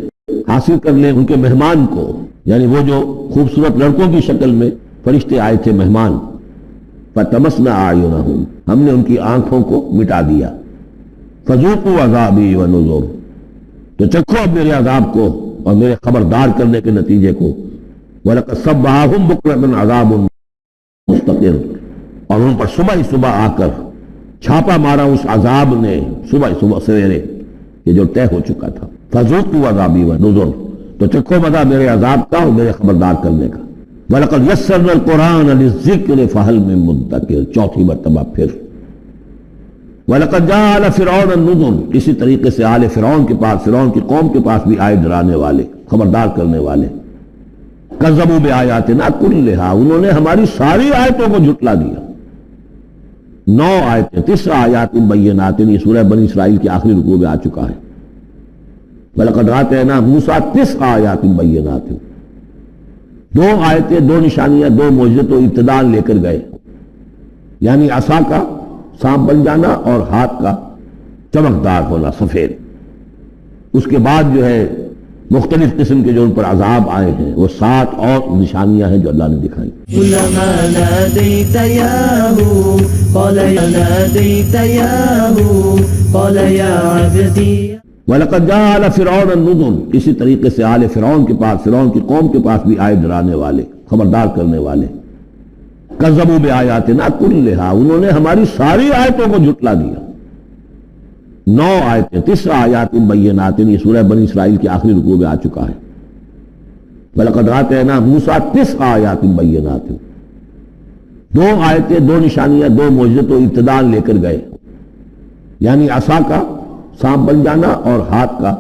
حاصل کر لیں ان کے مہمان کو، یعنی وہ جو خوبصورت لڑکوں کی شکل میں فرشتے آئے تھے مہمان۔ فَطَمَسْنَا أَعْيُنَهُمْ، ہم نے ان کی آنکھوں کو مٹا دیا۔ فَذُوقُوا عَذَابِي وَنُذُرِ، تو چکھو اب میرے عذاب کو اور میرے خبردار کرنے کے نتیجے کو۔ وَلَقَدْ صَبَّحَهُمْ بُكْرَةً عَذَابٌ مستقر، اور ان پر صبح ہی صبح آ کر چھاپا مارا اس عذاب نے، صبح صبح سویرے، یہ جو طے ہو چکا تھا۔ فَذُوقُوا عَذَابِي وَنُذُرِ، تو چکھو مزہ میرے عذاب کا اور میرے خبردار کرنے کا۔ وَلَقَدْ يَسَّرْنَا الْقُرْآنَ لِلذِّكْرِ فَهَلْ مِن مُدَّكِرٍ، چوتھی مرتبہ پھر۔ وَلَقَدْ جَاءَ آلَ فِرْعَوْنَ النُّذُرُ، اسی طریقے سے آل فرعون کے پاس، فرعون کی قوم کے پاس بھی آئے ڈرانے والے، خبردار کرنے والے۔ کذبوا بآیاتنا کلھا، انہوں نے ہماری ساری آیتوں کو جھٹلا دیا۔ 9 آیتیں، 9 آیات بینات، یہ سورہ بنی اسرائیل کے آخری رکوع میں آ چکا ہے۔ وَلَقَدْ آتَيْنَا مُوسَىٰ 9 آیات بینات، 2 آیتیں، 2 نشانیاں، 2 معجزے تو ابتداء لے کر گئے، یعنی عصا کا سانپ بن جانا اور ہاتھ کا چمکدار ہونا سفید۔ اس کے بعد جو ہے مختلف قسم کے جو ان پر عذاب آئے ہیں وہ 7 اور نشانیاں ہیں جو اللہ نے دکھائی۔ كلما ناديت ياهو قال يا ناديت ياهو قال يا عبدي۔ وَلَقَدْ جَاءَ آلَ فِرْعَوْنَ النُّذُرُ، اسی طریقے سے آل فرعون کے پاس، فرعون کی قوم کے پاس بھی آئے ڈرانے والے، خبردار کرنے والے۔ کذبوا بآیاتنا کلھا، انہوں نے ہماری ساری آیتوں کو جھٹلا دیا۔ 9 آیتیں، 9 آیات بینات، یہ سورہ بنی اسرائیل کے آخری رکوع میں آ چکا ہے۔ وَلَقَدْ آتَيْنَا مُوسَىٰ 9 آیات بینات، دو آیتیں، دو نشانیاں، دو معجزے تو ابتداءً لے کر گئے، یعنی عصا کا سانپ بن جانا اور ہاتھ کا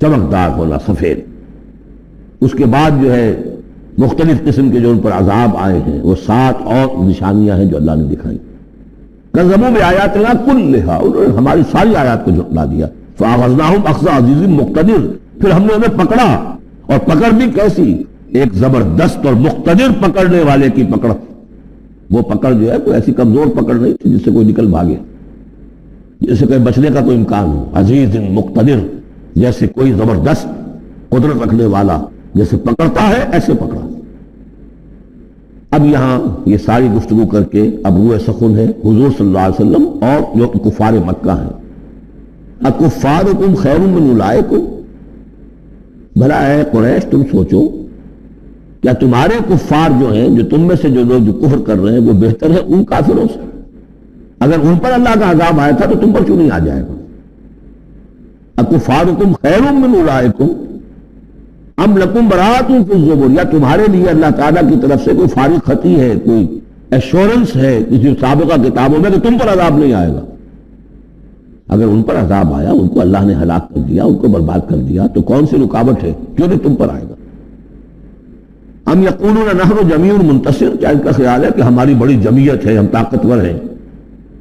چمکدار ہونا سفید۔ اس کے بعد جو ہے مختلف قسم کے جو ان پر عذاب آئے ہیں وہ 7 اور نشانیاں ہیں جو اللہ نے دکھائیں۔ کذبوا بآیاتنا کلھا، انہوں نے ہماری ساری آیات کو جھٹلا دیا۔ فاخذناہم اخذ عزیز مقتدر، پھر ہم نے انہیں پکڑا، اور پکڑ بھی کیسی؟ ایک زبردست اور مقتدر پکڑنے والے کی پکڑ۔ وہ پکڑ جو ہے کوئی ایسی کمزور پکڑ نہیں تھی جس سے کوئی نکل بھاگے، جس سے کوئی بچنے کا کوئی امکان ہو۔ عزیز مقتدر، جیسے کوئی زبردست قدرت رکھنے والا جیسے پکڑتا ہے ایسے پکڑا۔ اب یہاں یہ ساری گفتگو کر کے اب روح سخن ہے حضور صلی اللہ علیہ وسلم اور جو کفار مکہ ہیں۔ اکفارکم خیر من اولئکم، بھلا اے قریش تم سوچو کیا تمہارے کفار جو ہیں، جو تم میں سے جو لوگ جو کفر کر رہے ہیں، وہ بہتر ہے ان کافروں سے؟ اگر ان پر اللہ کا عذاب آیا تھا تو تم پر کیوں نہیں آ جائے گا؟ اکفارکم خیر من اولئکم ام لکم براۃ فی الزبر، یا تمہارے لیے اللہ تعالیٰ کی طرف سے کوئی فارغ خطی ہے، کوئی ایشورنس ہے کسی سابقہ کتابوں میں کہ تم پر عذاب نہیں آئے گا؟ اگر ان پر عذاب آیا، ان کو اللہ نے ہلاک کر دیا، ان کو برباد کر دیا، تو کون سی رکاوٹ ہے؟ کیوں نہیں تم پر آئے گا؟ ام یقولون نحن جمیع منتصر، کیا ان کا خیال ہے کہ ہماری بڑی جمعیت ہے، ہم طاقتور ہیں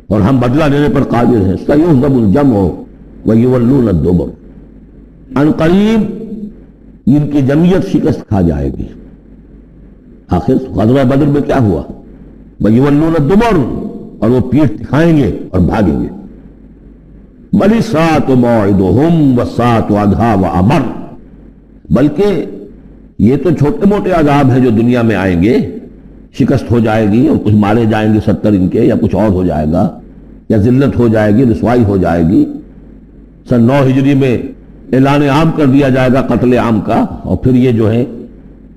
اور ہم بدلہ لینے پر قادر ہیں؟ سیہزم الجمع ویولون الدبر، ان قریب ان کی جمعیت شکست کھا جائے گی۔ آخر غزوہ بدر میں کیا ہوا؟ ویولون الدبر، اور وہ پیٹھ دکھائیں گے اور بھاگیں گے۔ بل الساعۃ موعدہم والساعۃ ادھیٰ وامر، بلکہ یہ تو چھوٹے موٹے عذاب ہیں جو دنیا میں آئیں گے، شکست ہو جائے گی اور کچھ مارے جائیں گے 70 ان کے، یا کچھ اور ہو جائے گا، یا ذلت ہو جائے گی، رسوائی ہو جائے گی۔ سن 9 ہجری میں اعلان عام کر دیا جائے گا قتل عام کا، اور پھر یہ جو ہے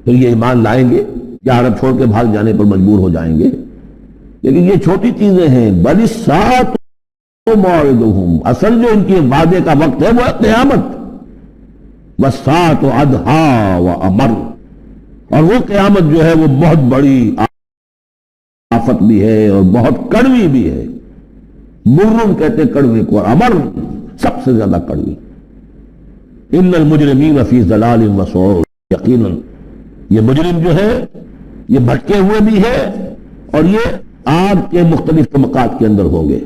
پھر یہ ایمان لائیں گے یا عرب چھوڑ کے بھاگ جانے پر مجبور ہو جائیں گے۔ لیکن یہ چھوٹی چیزیں ہیں۔ بل الساعۃ موعدہم، اصل جو ان کے وعدے کا وقت ہے وہ ہے قیامت۔ والساعۃ ادھیٰ وامر، اور وہ قیامت جو ہے وہ بہت بڑی آفت بھی ہے اور بہت کڑوی بھی ہے۔ مرن کہتے کڑوے کو، اور امر سب سے زیادہ کڑوی۔ ان المجرمین فی ضلال وسعور، یقیناً یہ مجرم جو ہے یہ بھٹکے ہوئے بھی ہے اور یہ آگ کے مختلف طبقات کے اندر ہوں گے۔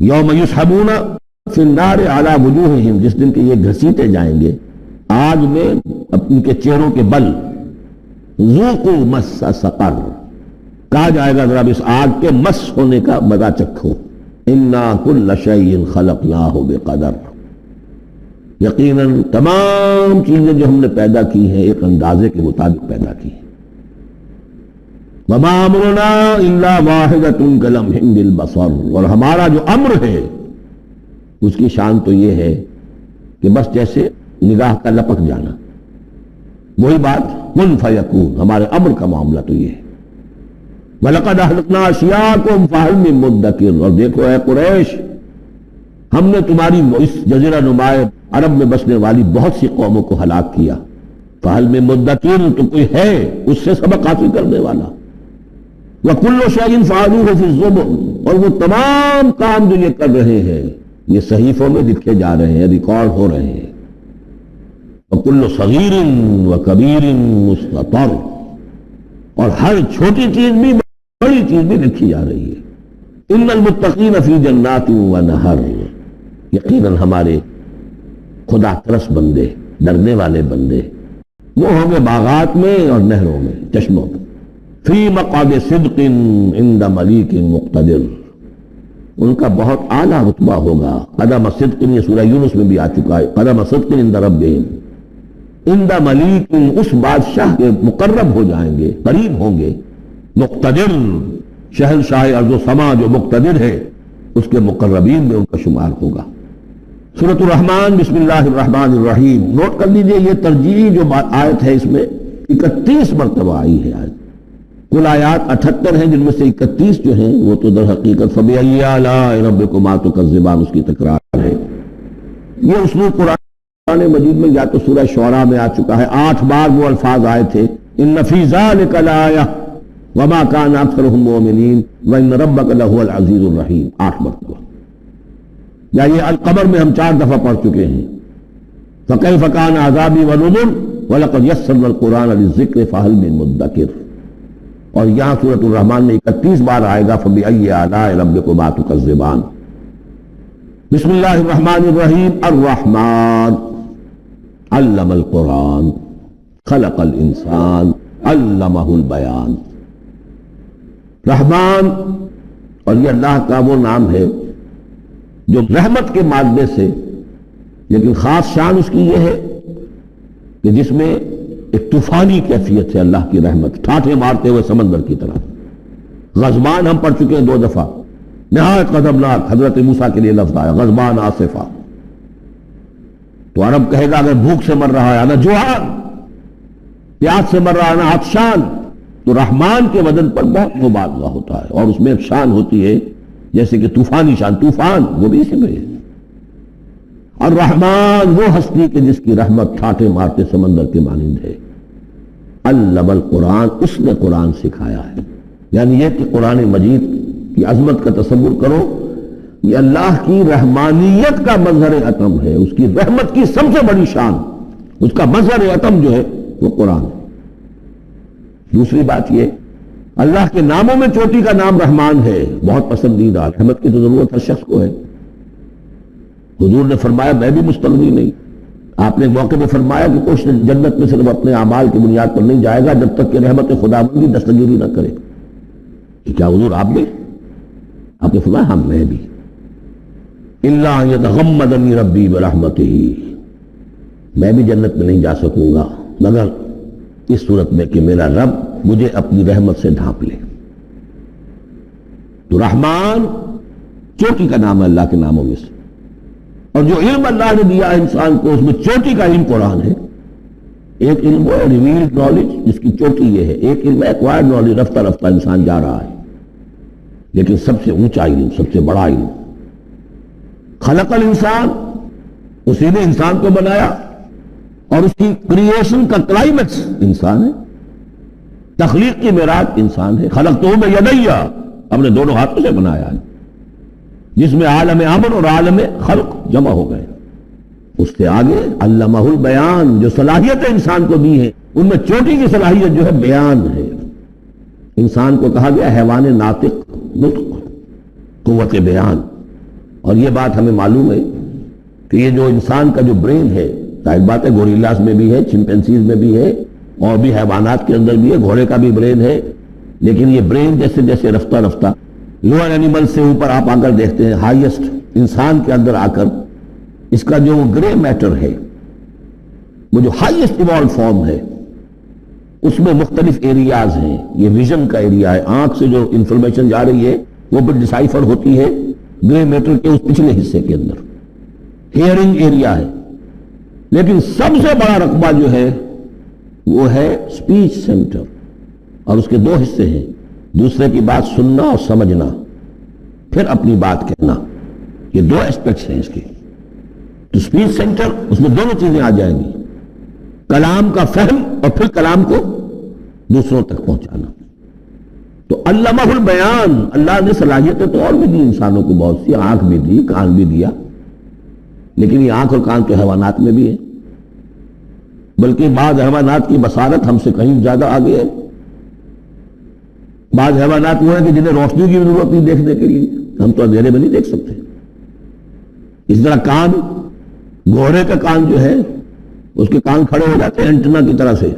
یوم یسحبون فی النار علی وجوہہم، جس دن کہ یہ گھسیٹے جائیں گے آگ میں ان کے چہروں کے بل۔ ذوقوا مس سقر، کہا جائے گا ذرا اس آگ کے مس ہونے کا مزہ چکھو۔ انا کل شیء خلقناہ بقدر، یقیناً تمام چیزیں جو ہم نے پیدا کی ہیں ایک اندازے کے مطابق پیدا کی ہیں۔ وما امرنا الا واحدۃ کلمح بالبصر، اور ہمارا جو امر ہے اس کی شان تو یہ ہے کہ بس جیسے نگاہ کا لپک جانا، وہی بات کن فیکون، ہمارے امر کا معاملہ تو یہ ہے۔ وَلَقَدْ أَهْلَكْنَا أَشْيَاعَكُمْ فَهَلْ مِن مُدَّكِرٍ، اور دیکھو اے قریش، ہم نے تمہاری اس جزیرہ نما عرب میں بسنے والی بہت سی قوموں کو ہلاک کیا۔ فَهَلْ مِن مُدَّكِرٍ، تو کوئی ہے اس سے سبق حاصل کرنے والا؟ وَكُلُّ شَيْءٍ فَعَلُوهُ فِي الزُّبُرِ، اور وہ تمام کام جو یہ کر رہے ہیں یہ صحیفوں میں لکھے جا رہے ہیں، ریکارڈ ہو رہے ہیں۔ وَكُلُّ صَغِيرٍ وَكَبِيرٍ مُسْتَطَرٌ، اور ہر چھوٹی چیز بھی بڑی چیز بھی لکھی جا رہی ہے۔ ان المتقین فی جنات ونہر، یقیناً ہمارے خدا ترس بندے، ڈرنے والے بندے، وہ ہوں گے باغات میں اور نہروں میں، چشموں میں۔ فی مقعد صدق عند ملیک مقتدر، ان کا بہت اعلیٰ رتبہ ہوگا۔ قدم صدق، یہ سورہ یونس میں بھی آ چکا ہے، قدم صدق عند ربہم، عند ملیک، اس بادشاہ کے مقرب ہو جائیں گے، قریب ہوں گے۔ مقتدر، شہنشاہ ارض و سما جو مقتدر ہے اس کے مقربین میں ان کا شمار ہوگا۔ سورۃ الرحمن، بسم اللہ الرحمن الرحیم، نوٹ کر لیجئے یہ ترجیحی جو آیت ہے اس میں 31 مرتبہ آئی ہے آیت۔ کل آیات 78 ہیں، جن میں سے 31 جو ہیں وہ تو در حقیقت فَبِأَيِّ آلَاءِ رَبِّكُمَا تُكَذِّبَانِ اس کی تکرار ہے۔ یہ اسلوب قرآن مجید میں یا تو سورہ شعراء میں آ چکا ہے، 8 بار وہ الفاظ آئے تھے، ان فی ذلک لآیہ، وما کان اکثرهم مؤمنین وان ربک لہو العزیز الرحیم، 8 مرتبہ۔ یا یہ القمر میں ہم 4 دفعہ پڑھ چکے ہیں، فکیف کان عذابی ونذر ولقد یسرنا القرآن للذکر فہل من مدکر، اور یہاں سورۃ الرحمن میں 31 بار آئے گا فبأی آلاء ربکما تکذبان۔ بسم اللہ الرحمن الرحیم۔ الرحمن علم القرآن خلق الانسان علمہ البیان۔ رحمان، اور یہ اللہ کا وہ نام ہے جو رحمت کے مادے سے، لیکن خاص شان اس کی یہ ہے کہ جس میں ایک طوفانی کیفیت ہے اللہ کی رحمت، ٹھاٹھے مارتے ہوئے سمندر کی طرح۔ غضبان ہم پڑھ چکے ہیں 2 دفعہ، نہایت غضبناک، حضرت موسیٰ کے لیے لفظ آیا غضبان آصفہ۔ تو عرب کہے گا اگر بھوک سے مر رہا ہے انا جوعان، پیاس سے مر رہا ہے انا عطشان، تو رحمان کے وزن پر بہت مبالغہ ہوتا ہے، اور اس میں ایک شان ہوتی ہے جیسے کہ طوفانی شان، طوفان وہ بھی اسی میں ہے۔ الرحمن وہ ہستی کہ جس کی رحمت ٹھاٹھے مارتے سمندر کے مانند ہے۔ علم القرآن، اس نے قرآن سکھایا ہے۔ یعنی یہ کہ قرآن مجید کی عظمت کا تصور کرو، یہ اللہ کی رحمانیت کا مظہر عتم ہے، اس کی رحمت کی سب سے بڑی شان، اس کا مظہر عتم جو ہے وہ قرآن ہے۔ دوسری بات یہ، اللہ کے ناموں میں چوٹی کا نام رحمان ہے، بہت پسندیدہ، رحمت کی تو ضرورت ہر شخص کو ہے۔ حضور نے فرمایا میں بھی مستغنی نہیں۔ آپ نے ایک موقع پہ فرمایا کہ کوئی جنت میں صرف اپنے اعمال کی بنیاد پر نہیں جائے گا جب تک کہ رحمت خداوندی دستگیری نہ کرے۔ کیا حضور آپ بھی؟ آپ نے فرمایا ہاں میں بھی۔ الا ان یتغمدنی ربی برحمتہ، میں بھی جنت میں نہیں جا سکوں گا مگر اس صورت میں کہ میرا رب مجھے اپنی رحمت سے ڈھانپ لے۔ تو رحمان چوٹی کا نام ہے اللہ کے ناموں میں سے، اور جو علم اللہ نے دیا ہے انسان کو اس میں چوٹی کا علم قرآن ہے۔ ایک علم ہے ریویلڈ نالج جس کی چوٹی یہ ہے، ایک علم ہے ایکوائرڈ نالج، رفتہ رفتہ انسان جا رہا ہے، لیکن سب سے اونچا علم، سب سے بڑا علم خلق الانسان، اسی نے انسان کو بنایا، اور اس کی کریشن کا کلائمیکس انسان ہے، تخلیق کی معراج انسان ہے۔ خلقتہ بیدیہ، ہم نے دونوں ہاتھوں سے بنایا ہے، جس میں عالم امر اور عالم خلق جمع ہو گئے۔ اس سے آگے علمہ البیان، جو صلاحیتیں انسان کو دی ہیں ان میں چوٹی کی صلاحیت جو ہے بیان ہے۔ انسان کو کہا گیا حیوان ناطق، نطق، قوت بیان، اور یہ بات ہمیں معلوم ہے کہ یہ جو انسان کا جو برین ہے، ظاہر بات ہے گوریلاز میں بھی ہے، چمپینزیز میں بھی ہے، اور بھی حیوانات کے اندر بھی ہے، گھوڑے کا بھی برین ہے، لیکن یہ برین جیسے جیسے رفتہ رفتہ لوئر اینیمل سے اوپر آپ آ کر دیکھتے ہیں، ہائیسٹ انسان کے اندر آ کر اس کا جو گرے میٹر ہے، وہ جو ہائیسٹ ایوالوڈ فارم ہے، اس میں مختلف ایریاز ہیں۔ یہ ویژن کا ایریا ہے، آنکھ سے جو انفارمیشن جا رہی ہے وہ پھر ڈسائفر ہوتی ہے گرے میٹر کے اس پچھلے حصے کے اندر، ہیئرنگ ایریا ہے۔ لیکن سب سے بڑا رقبہ جو ہے وہ ہے اسپیچ سینٹر، اور اس کے 2 حصے ہیں، دوسرے کی بات سننا اور سمجھنا، پھر اپنی بات کہنا، یہ 2 اسپیکٹس ہیں اس کے۔ تو اسپیچ سینٹر، اس میں دونوں چیزیں آ جائیں گی، کلام کا فہم اور پھر کلام کو دوسروں تک پہنچانا۔ تو علمہ البیان، اللہ نے صلاحیتیں تو اور بھی دی انسانوں کو بہت سی، آنکھ بھی دی، کان بھی دیا، لیکن یہ آنکھ اور کان تو حیوانات میں بھی ہے، بلکہ بعض حیوانات کی بصارت ہم سے کہیں زیادہ آگے ہے۔ بعض حیوانات وہ ہیں کہ جنہیں روشنی کی ضرورت نہیں دیکھنے کے لیے، ہم تو اندھیرے میں نہیں دیکھ سکتے۔ اس طرح کان، گھوڑے کا کان جو ہے اس کے کان کھڑے ہو جاتے ہیں اینٹنا کی طرح سے،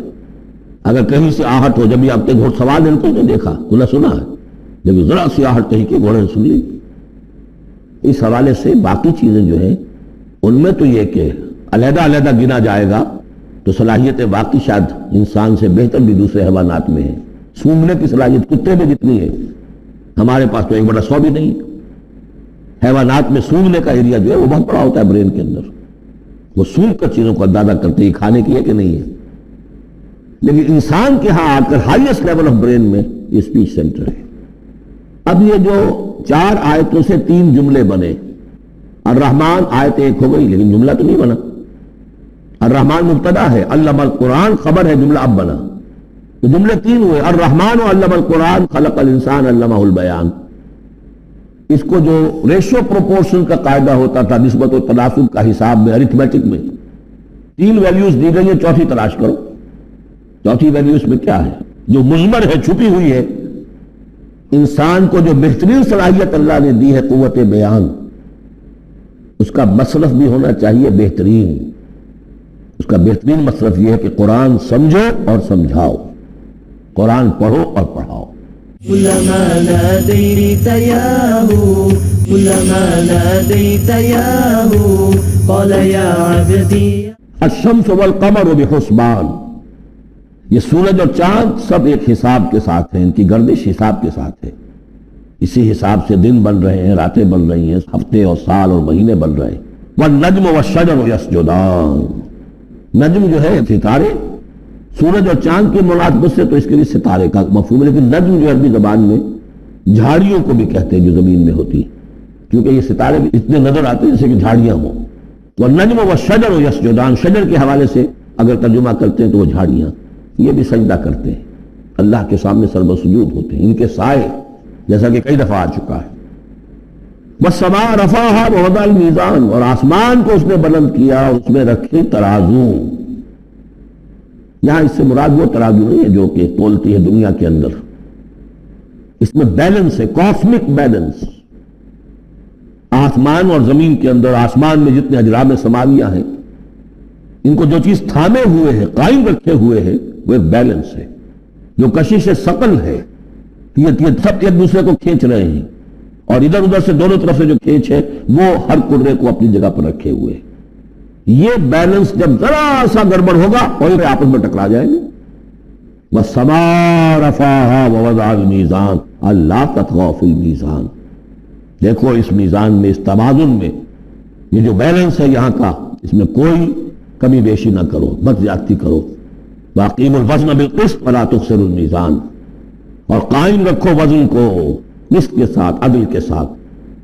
اگر کہیں سے آہٹ ہو، جب یہ آپ کے گھوڑ سوار ہیں تو دیکھا انہیں سنا ہے، لیکن ذرا سی آہٹ کہیں کہ گھوڑے نے سن لی۔ اس حوالے سے باقی چیزیں جو ہیں ان میں تو یہ کہ علیحدہ علیحدہ گنا جائے گا تو صلاحیت باقی شاید انسان سے بہتر بھی دوسرے حیوانات میں ہے۔ سونگنے کی صلاحیت کتے میں جتنی ہے ہمارے پاس تو 1/100 بھی نہیں۔ حیوانات میں سونگنے کا ایریا جو ہے وہ بہت بڑا ہوتا ہے برین کے اندر، وہ سونگ کر چیزوں کو اندازہ کرتے ہیں کھانے کی ہے کہ نہیں ہے۔ لیکن انسان کے ہاں آ کر ہائیسٹ لیول آف برین میں یہ اسپیچ سینٹر ہے۔ اب یہ جو 4 آیتوں سے 3 جملے بنے، الرحمن آیت 1 ہو گئی لیکن جملہ تو نہیں بنا۔ الرحمن مبتدا ہے، علم القرآن خبر ہے، جملہ اب بنا۔ تو جملے تین ہوئے، الرحمن علم القرآن خلق الانسان علمہ البیان۔ اس کو جو ریشو پروپورشن کا قاعدہ ہوتا تھا نسبت و تناسب کا حساب میں، ارتھمیٹک میں، تین ویلیوز دی گئی ہیں، چوتھی تلاش کرو۔ چوتھی ویلیو اس میں کیا ہے جو مضمر ہے، چھپی ہوئی ہے؟ انسان کو جو بہترین صلاحیت اللہ نے دی ہے، قوت بیان، اس کا مصرف بھی ہونا چاہیے بہترین۔ اس کا بہترین مصرف یہ ہے کہ قرآن سمجھو اور سمجھاؤ، قرآن پڑھو اور پڑھاؤ۔ كلما ناديت ياه كلما ناديت ياه قال يا عبدي الشمس والقمر بحسبان، یہ سورج اور چاند سب ایک حساب کے ساتھ ہیں، ان کی گردش حساب کے ساتھ ہے۔ اسی حساب سے دن بن رہے ہیں، راتیں بن رہی ہیں، ہفتے اور سال اور مہینے بن رہے ہیں۔ والنجم والشجر يسجدان، نجم جو ہے ستارے، سورج اور چاند کی مناسبت سے تو اس کے لیے ستارے کا مفہوم ہے، لیکن نجم جو عربی زبان میں جھاڑیوں کو بھی کہتے ہیں جو زمین میں ہوتی ہیں، کیونکہ یہ ستارے بھی اتنے نظر آتے ہیں جیسے کہ جھاڑیاں ہوں۔ والنجم والشجر يسجدان، شجر کے حوالے سے اگر ترجمہ کرتے ہیں تو وہ جھاڑیاں، یہ بھی سجدہ کرتے ہیں، اللہ کے سامنے سر بسجود ہوتے ہیں، ان کے سائے، جیسا کہ کئی دفعہ آ چکا ہے۔ والسماء رفعها ووضع الميزان، اور آسمان کو اس نے بلند کیا اور اس میں رکھے ترازو۔ یہاں اس سے مراد وہ ترازو نہیں ہے جو کہ تولتی ہے دنیا کے اندر، اس میں بیلنس ہے، کاسمک بیلنس۔ آسمان اور زمین کے اندر، آسمان میں جتنے اجرام سماویہ ہیں، ان کو جو چیز تھامے ہوئے ہے، قائم رکھے ہوئے ہے، وہ ایک بیلنس ہے۔ جو کشش ثقل ہے، یہ سب ایک دوسرے کو کھینچ رہے ہیں، اور ادھر ادھر سے دونوں طرف سے جو کھینچ ہے وہ ہر کرے کو اپنی جگہ پر رکھے ہوئے ہیں۔ یہ بیلنس جب ذرا سا گڑبڑ ہوگا اور یہ آپس میں ٹکرا جائیں گے۔ وَالسَّمَاءَ رَفَعَهَا وَوَضَعَ الْمِيزَانَ أَلَّا تَطْغَوْا فِي الْمِيزَانِ، دیکھو اس میزان میں، اس توازن میں، یہ جو بیلنس ہے یہاں کا، اس میں کوئی کمی بیشی نہ کرو، بد زیادتی کرو۔ وَأَقِيمُوا الْوَزْنَ بِالْقِسْطِ وَلَا تُخْسِرُوا الْمِيزَانَ، اور قائم رکھو وزن کو قسط کے ساتھ، عدل کے ساتھ،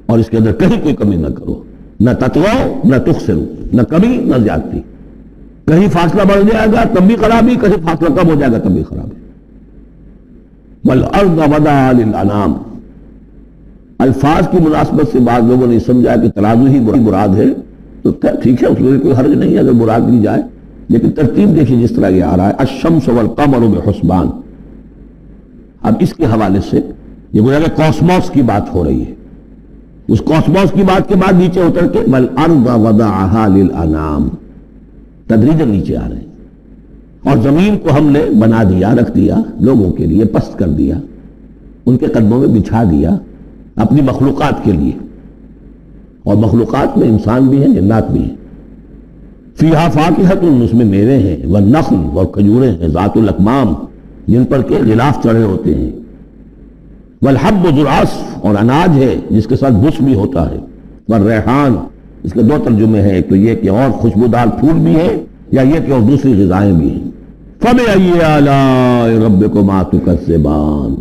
اور اس کے اندر کہیں کوئی کمی نہ کرو، نہ تطغوا نہ تخسروا، نہ کمی نہ زیادتی۔ کہیں فاصلہ بڑھ جائے گا تب بھی خرابی، کہیں فاصلہ کم ہو جائے گا تب بھی خرابی۔ والارض وضعها للانام، الفاظ کی مناسبت سے بعض لوگوں نے سمجھا کہ ترازو ہی مراد ہے، تو ٹھیک ہے، اس میں کوئی حرج نہیں ہے اگر مراد لی جائے، لیکن ترتیب دیکھیں جس طرح یہ آ رہا ہے، الشمس والقمر بحسبان۔ اب اس کے حوالے سے یہ گویا کہ کاسموس کی بات ہو رہی ہے، اس کاسموس کی بات کے بعد نیچے اتر کے والارض وضعها للانام، تدریجاً نیچے آ رہے ہیں۔ اور زمین کو ہم نے بنا دیا، رکھ دیا، لوگوں کے لیے پست کر دیا، ان کے قدموں میں بچھا دیا اپنی مخلوقات کے لیے، اور مخلوقات میں انسان بھی ہیں، جنات بھی ہیں۔ فیہا فاکہۃ، اس میں میوے ہیں، والنخل، اور کھجوریں ہیں، ذات الاکمام، جن پر کے غلاف چڑھے ہوتے ہیں، والحب ذو العصف، اور اناج ہے جس کے ساتھ بس بھی ہوتا ہے، والریحان، اس کے دو ترجمے ہیں، ایک تو یہ کہ اور خوشبودار پھول بھی ہیں، یا یہ کہ اور دوسری غذائیں بھی ہیں۔ فَبِأَيِّ آلَاءِ رَبِّكُمَا تُكَذِّبَانِ،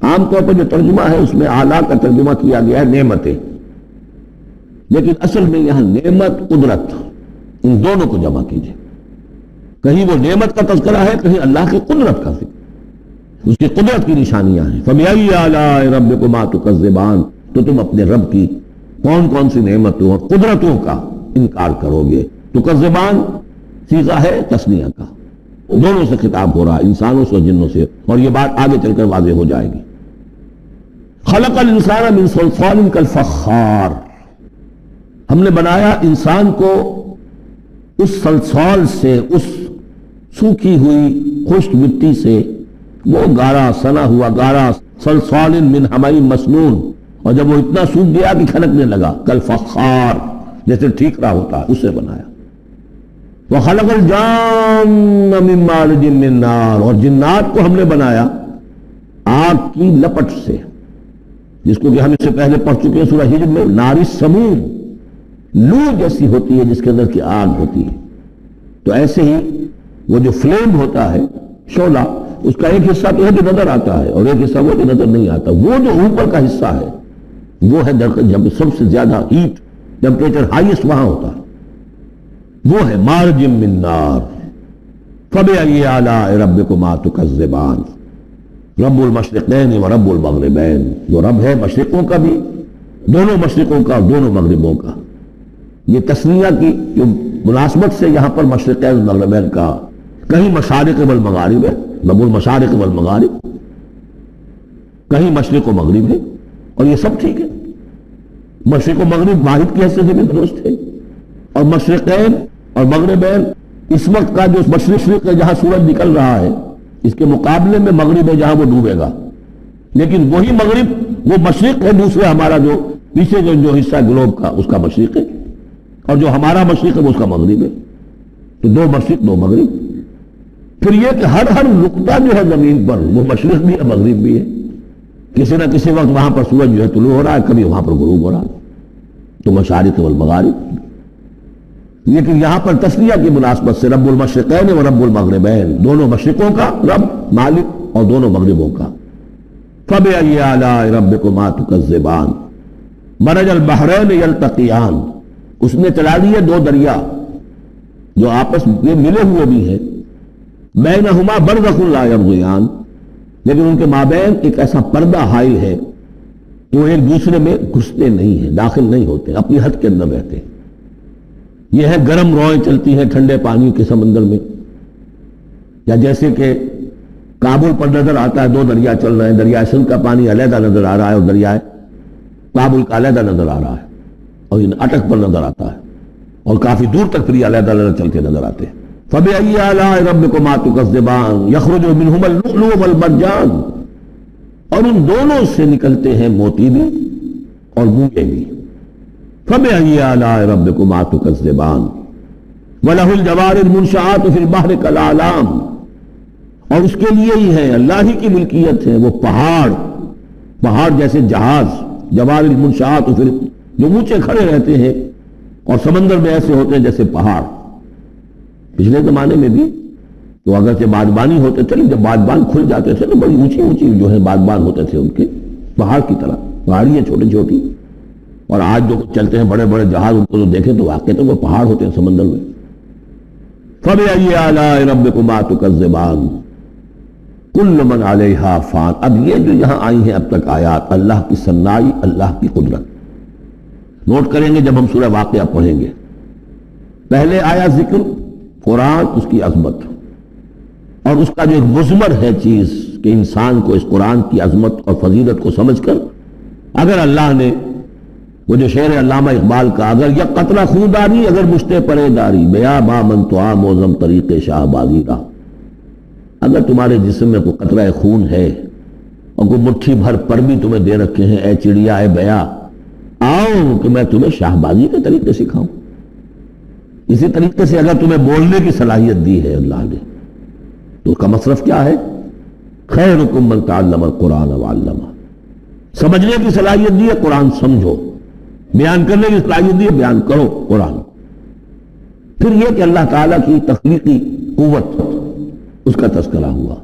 عام طور پر جو ترجمہ ہے اس میں اعلیٰ کا ترجمہ کیا گیا ہے نعمتیں، لیکن اصل میں یہاں نعمت، قدرت، ان دونوں کو جمع کیجئے۔ کہیں وہ نعمت کا تذکرہ ہے، کہیں اللہ کی قدرت کا ذکر، اس کی قدرت کی نشانیاں ہیں۔ فَبِأَيِّ آلَاءِ رَبِّكُمَا تُكَذِّبَانِ، تو تم اپنے رب کی کون کون سی نعمتوں اور قدرتوں کا انکار کرو گے۔ تکذبان صیغہ ہے تثنیہ کا، دونوں سے خطاب ہو رہا ہے، انسانوں سے اور جنوں سے، اور یہ بات آگے چل کر واضح ہو جائے گی۔ خلق الانسان من صلصال کالفخار، ہم نے بنایا انسان کو اس صلصال سے، اس سوکھی ہوئی خشک مٹی سے، وہ گارا سنا ہوا گارا، صلصال من حمأ مسنون، اور جب وہ اتنا سوکھ گیا کہ کھنکنے لگا، کالفخار، جیسے ٹھیکرا ہوتا ہے، اسے بنایا۔ وخلق الجان من مارج من نار، اور جنات کو ہم نے بنایا آگ کی لپٹ سے، جس کو کہ ہم اس سے پہلے پڑھ چکے ہیں سورہ ہجر میں، نار السموم، لو جیسی ہوتی ہے جس کے اندر کی آگ ہوتی ہے۔ تو ایسے ہی وہ جو فلیم ہوتا ہے، شعلہ، اس کا ایک حصہ تو ہے جو نظر آتا ہے، اور ایک حصہ وہ جو نظر نہیں آتا۔ وہ جو اوپر کا حصہ ہے وہ ہے جب سب سے زیادہ ہیٹ، ٹیمپریچر ہائیسٹ وہاں ہوتا ہے، وہ ہے مارج من نار۔ فَبِأَيِّ آلَاءِ رَبِّكُمَا تُكَذِّبَانِ رب المشرقین و رب المغربین، جو رب ہے مشرقوں کا بھی، دونوں مشرقوں کا اور دونوں مغربوں کا۔ یہ تسنیہ کی جو مناسبت سے یہاں پر مشرقین و مغربین کا، کہیں مشارق والمغارب ہے، رب المشارق والمغارب، کہیں مشرق و مغرب ہے، اور یہ سب ٹھیک ہے۔ مشرق و مغرب واحد کی حیثیت سے بھی درست ہے، اور مشرقین اور مغربین اس وقت کا جو مشرق ہے جہاں سورج نکل رہا ہے، اس کے مقابلے میں مغرب ہے جہاں وہ ڈوبے گا، لیکن وہی مغرب وہ مشرق ہے دوسرے ہمارا جو پیچھے جو حصہ گلوب کا اس کا مشرق ہے، اور جو ہمارا مشرق ہے وہ اس کا مغرب ہے، تو دو مشرق دو مغرب۔ پھر یہ کہ ہر نقطہ جو ہے زمین پر وہ مشرق بھی ہے مغرب بھی ہے، کسی نہ کسی وقت وہاں پر سورج جو ہے طلوع ہو رہا ہے، کبھی وہاں پر غروب ہو رہا ہے، تو مشارق والمغارب۔ لیکن یہاں پر تسلیہ کی مناسبت سے رب المشرقین و رب المغربین، دونوں مشرقوں کا رب مالک اور دونوں مغربوں کا۔ فَبِأَيِّ آلَاءِ رَبِّكُمَا تُكَذِّبَانِ مَرَجَ الْبَحْرَيْنِ يَلْتَقِيَانِ، اس نے چلا دیے دو دریا جو آپس میں ملے ہوئے بھی ہیں، بینہما برزخ لا یبغیان، لیکن ان کے مابین ایک ایسا پردہ حائل ہے کہ وہ ایک دوسرے میں گھستے نہیں ہیں، داخل نہیں ہوتے، اپنی حد کے اندر رہتے ہیں۔ یہ ہے گرم روئیں چلتی ہیں ٹھنڈے پانی کے سمندر میں، یا جیسے کہ کابل پر نظر آتا ہے دو دریا چل رہے ہیں، دریائے سندھ کا پانی علیحدہ نظر آ رہا ہے اور دریائے کابل کا علیحدہ نظر آ رہا ہے، اور یہ اٹک پر نظر آتا ہے، اور کافی دور تک پھر یہ علیحدہ علیحدہ چلتے نظر آتے ہیں۔ فَبِأَيِّ آلَاءِ رَبِّكُمَا تُكَذِّبَانِ يَخْرُجُ مِنْهُمَا اللُّؤْلُؤُ وَالْمَرْجَانُ، اور ان دونوں سے نکلتے ہیں موتی بھی اور مونگے بھی۔ فَبِأَيِّ آلَاءِ رَبِّكُمَا تُكَذِّبَانِ وَلَهُ الْجَوَارِ الْمُنشَآتُ فِي الْبَحْرِ كَالْأَعْلَامِ، اور اس کے لیے ہی ہے، اللہ ہی کی ملکیت ہے وہ پہاڑ جیسے جہاز، جوار المنشآت پھر جو اونچے کھڑے رہتے ہیں اور سمندر میں ایسے ہوتے ہیں جیسے پہاڑ۔ پچھلے زمانے میں بھی تو اگرچہ بادبانی ہوتے تھے، جب بادبان کھل جاتے تھے تو بڑی اونچی اونچی جو ہے بادبان ہوتے تھے ان کے، پہاڑ کی طرح پہاڑیاں چھوٹی چھوٹی، اور آج جو چلتے ہیں بڑے بڑے جہاز ان کو تو دیکھیں تو واقعی تو وہ پہاڑ ہوتے ہیں سمندر میں۔ فَبِأَيِّ آلَاءِ رَبِّكُمَا تُكَذِّبَانِ كُلُّ مَنْ عَلَيْهَا فَانٍ۔ اب یہ جو یہاں آئی ہیں اب تک آیات، اللہ کی صنائی، اللہ کی قدرت نوٹ کریں گے جب ہم سورہ واقعہ پڑھیں گے۔ پہلے آیا ذکر قرآن، اس کی عظمت اور اس کا جو ایک مضمر ہے چیز کہ انسان کو اس قرآن کی عظمت اور فضیلت کو سمجھ کر اگر اللہ نے وہ جو شعر علامہ اقبال کا، اگر یک قطرہ خون داری اگر مشتے پرے داری، بیا با من تو آ موزم طریق شاہ بازی را، اگر تمہارے جسم میں کوئی قطرہ خون ہے اور کوئی مٹھی بھر پر بھی تمہیں دے رکھے ہیں، اے چڑیا اے بیا، آؤ کہ میں تمہیں شاہ بازی کے طریقے سکھاؤں۔ اسی طریقے سے اگر تمہیں بولنے کی صلاحیت دی ہے اللہ نے تو اس کا مصرف کیا ہے؟ خیرکم من تعلم القرآن وعلمہ، سمجھنے کی صلاحیت دی ہے قرآن سمجھو، بیان کرنے کی صلاحیت دی ہے بیان کرو قرآن۔ پھر یہ کہ اللہ تعالیٰ کی تخلیقی قوت اس کا تذکرہ ہوا،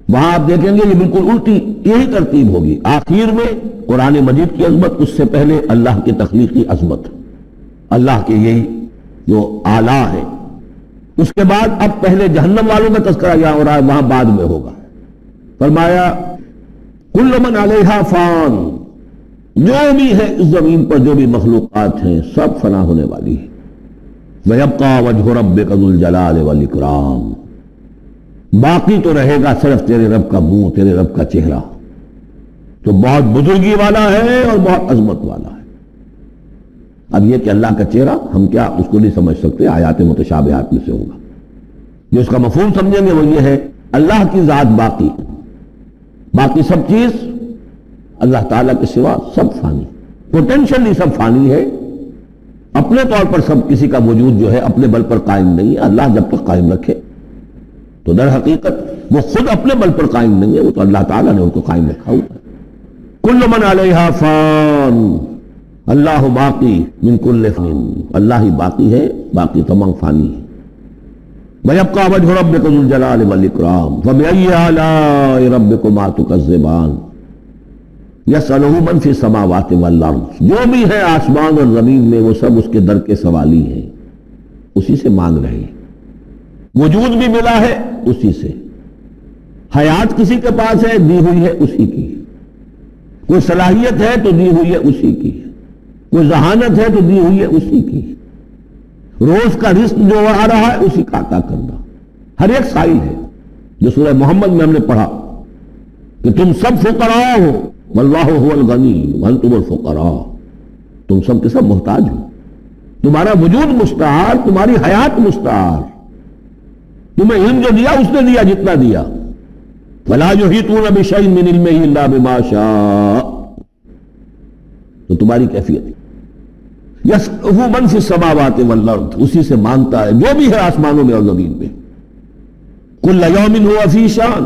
وہاں آپ دیکھیں گے یہ بالکل الٹی یہی ترتیب ہوگی، آخر میں قرآن مجید کی عظمت، اس سے پہلے اللہ کی تخلیقی عظمت، اللہ کے یہی جو اعلیٰ ہے، اس کے بعد اب پہلے جہنم والوں کا تذکرہ یہاں ہو رہا ہے، وہاں بعد میں ہوگا۔ فرمایا کل من علیہا فان، جو بھی ہے اس زمین پر جو بھی مخلوقات ہیں سب فنا ہونے والی ہے۔ وَيَبْقَى وَجْهُ رَبِّكَ ذُو الْجَلَالِ وَالْإِكْرَامِ، باقی تو رہے گا صرف تیرے رب کا منہ، تیرے رب کا چہرہ، تو بہت بزرگی والا ہے اور بہت عظمت والا ہے۔ اب یہ کہ اللہ کا چہرہ ہم کیا اس کو نہیں سمجھ سکتے، آیات متشابہات میں سے ہوگا۔ جو اس کا مفہوم سمجھیں گے وہ یہ ہے اللہ کی ذات باقی، باقی سب چیز اللہ تعالیٰ کے سوا سب فانی، پوٹینشلی سب فانی ہے، اپنے طور پر سب کسی کا وجود جو ہے اپنے بل پر قائم نہیں ہے۔ اللہ جب تک قائم رکھے تو در حقیقت وہ خود اپنے بل پر قائم نہیں ہے، وہ تو اللہ تعالیٰ نے ان کو قائم رکھا ہوا ہے۔ کل من علیہا فان، اللہ باقی من کل فان، اللہ ہی باقی ہے، باقی تمام فانی ہے۔ وَيَبْقَى وَجْهُ رَبِّكَ ذُو الْجَلَالِ وَالْإِكْرَامِ فَبِأَيِّ آلَاءِ رَبِّكُمَا تُكَذِّبَانِ يَسْأَلُهُ مَنْ فِي السَّمَاوَاتِ وَالْأَرْضِ، جو بھی ہے آسمان اور زمین میں وہ سب اس کے در کے سوالی ہیں، اسی سے مانگ رہے ہیں۔ وجود بھی ملا ہے اسی سے. حیات کسی کے پاس ہے دی ہوئی ہے اسی کی. کوئی صلاحیت ہے تو دی ہوئی ہے اسی کی. کوئی ذہانت ہے تو دی ہوئی ہے اسی کی. روز کا رزق جو آ رہا ہے اسی کا عطا کرنا. ہر ایک سائل ہے. جو سورہ محمد میں ہم نے پڑھا کہ تم سب فقراء ہو واللہ هو الغنی وانتم الفقراء. تم سب کے سب محتاج ہو. تمہارا وجود مستعار، تمہاری حیات مستعار. تمہیں علم جو دیا اس نے دیا جتنا دیا. ولا یحیطون بشیء من علمہ الا بما شاء. تو تمہاری کیفیت یسألہ من فی السماوات والارض، اسی سے مانگتا ہے جو بھی ہے آسمانوں میں اور زمین میں. کل یوم ہوا فی شان،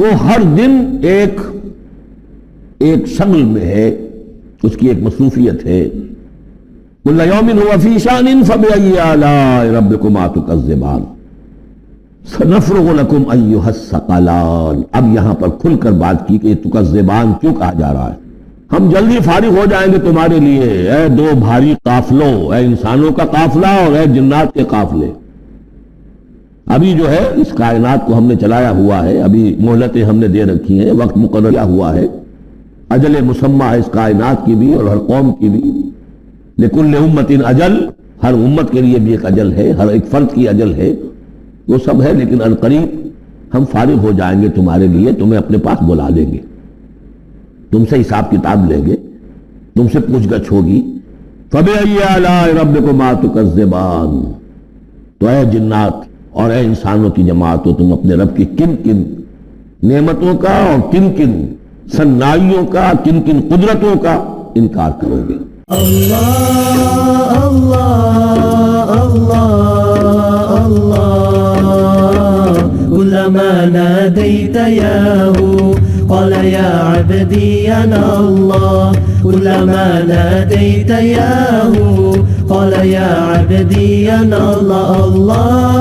وہ ہر دن ایک شغل میں ہے، اس کی ایک مصروفیت ہے. کل یوم ہوا فی شان فبأی آلاء ربکما تکذبان سنفرغ لکم ایھا الثقلان. اب یہاں پر کھل کر بات کی کہ تکذبان کیوں کہا جا رہا ہے. ہم جلدی فارغ ہو جائیں گے تمہارے لیے اے دو بھاری قافلوں، اے انسانوں کا قافلہ اور اے جنات کے قافلے. ابھی جو ہے اس کائنات کو ہم نے چلایا ہوا ہے، ابھی مہلتیں ہم نے دے رکھی ہیں، وقت مقرر کیا ہوا ہے، اجل مسمى ہے اس کائنات کی بھی اور ہر قوم کی بھی. لکل امت اجل، ہر امت کے لیے بھی ایک اجل ہے، ہر ایک فرد کی اجل ہے. وہ سب ہے لیکن عنقریب ہم فارغ ہو جائیں گے تمہارے لیے. تمہیں اپنے پاس بلا لیں گے، تم سے حساب کتاب لیں گے، تم سے پوچھ گچھ ہوگی. فبأي آلاء ربكما تكذبان. تو اے جنات اور اے انسانوں کی جماعتوں، تم اپنے رب کی کن کن نعمتوں کا اور کن کن صنائیوں کا، کن کن قدرتوں کا انکار کرو گے. اللہ اللہ اللہ اللہ كلما ناديت ياه قال يا عبدي أنا الله. كلما ناديت ياه قال يا عبدي أنا الله. الله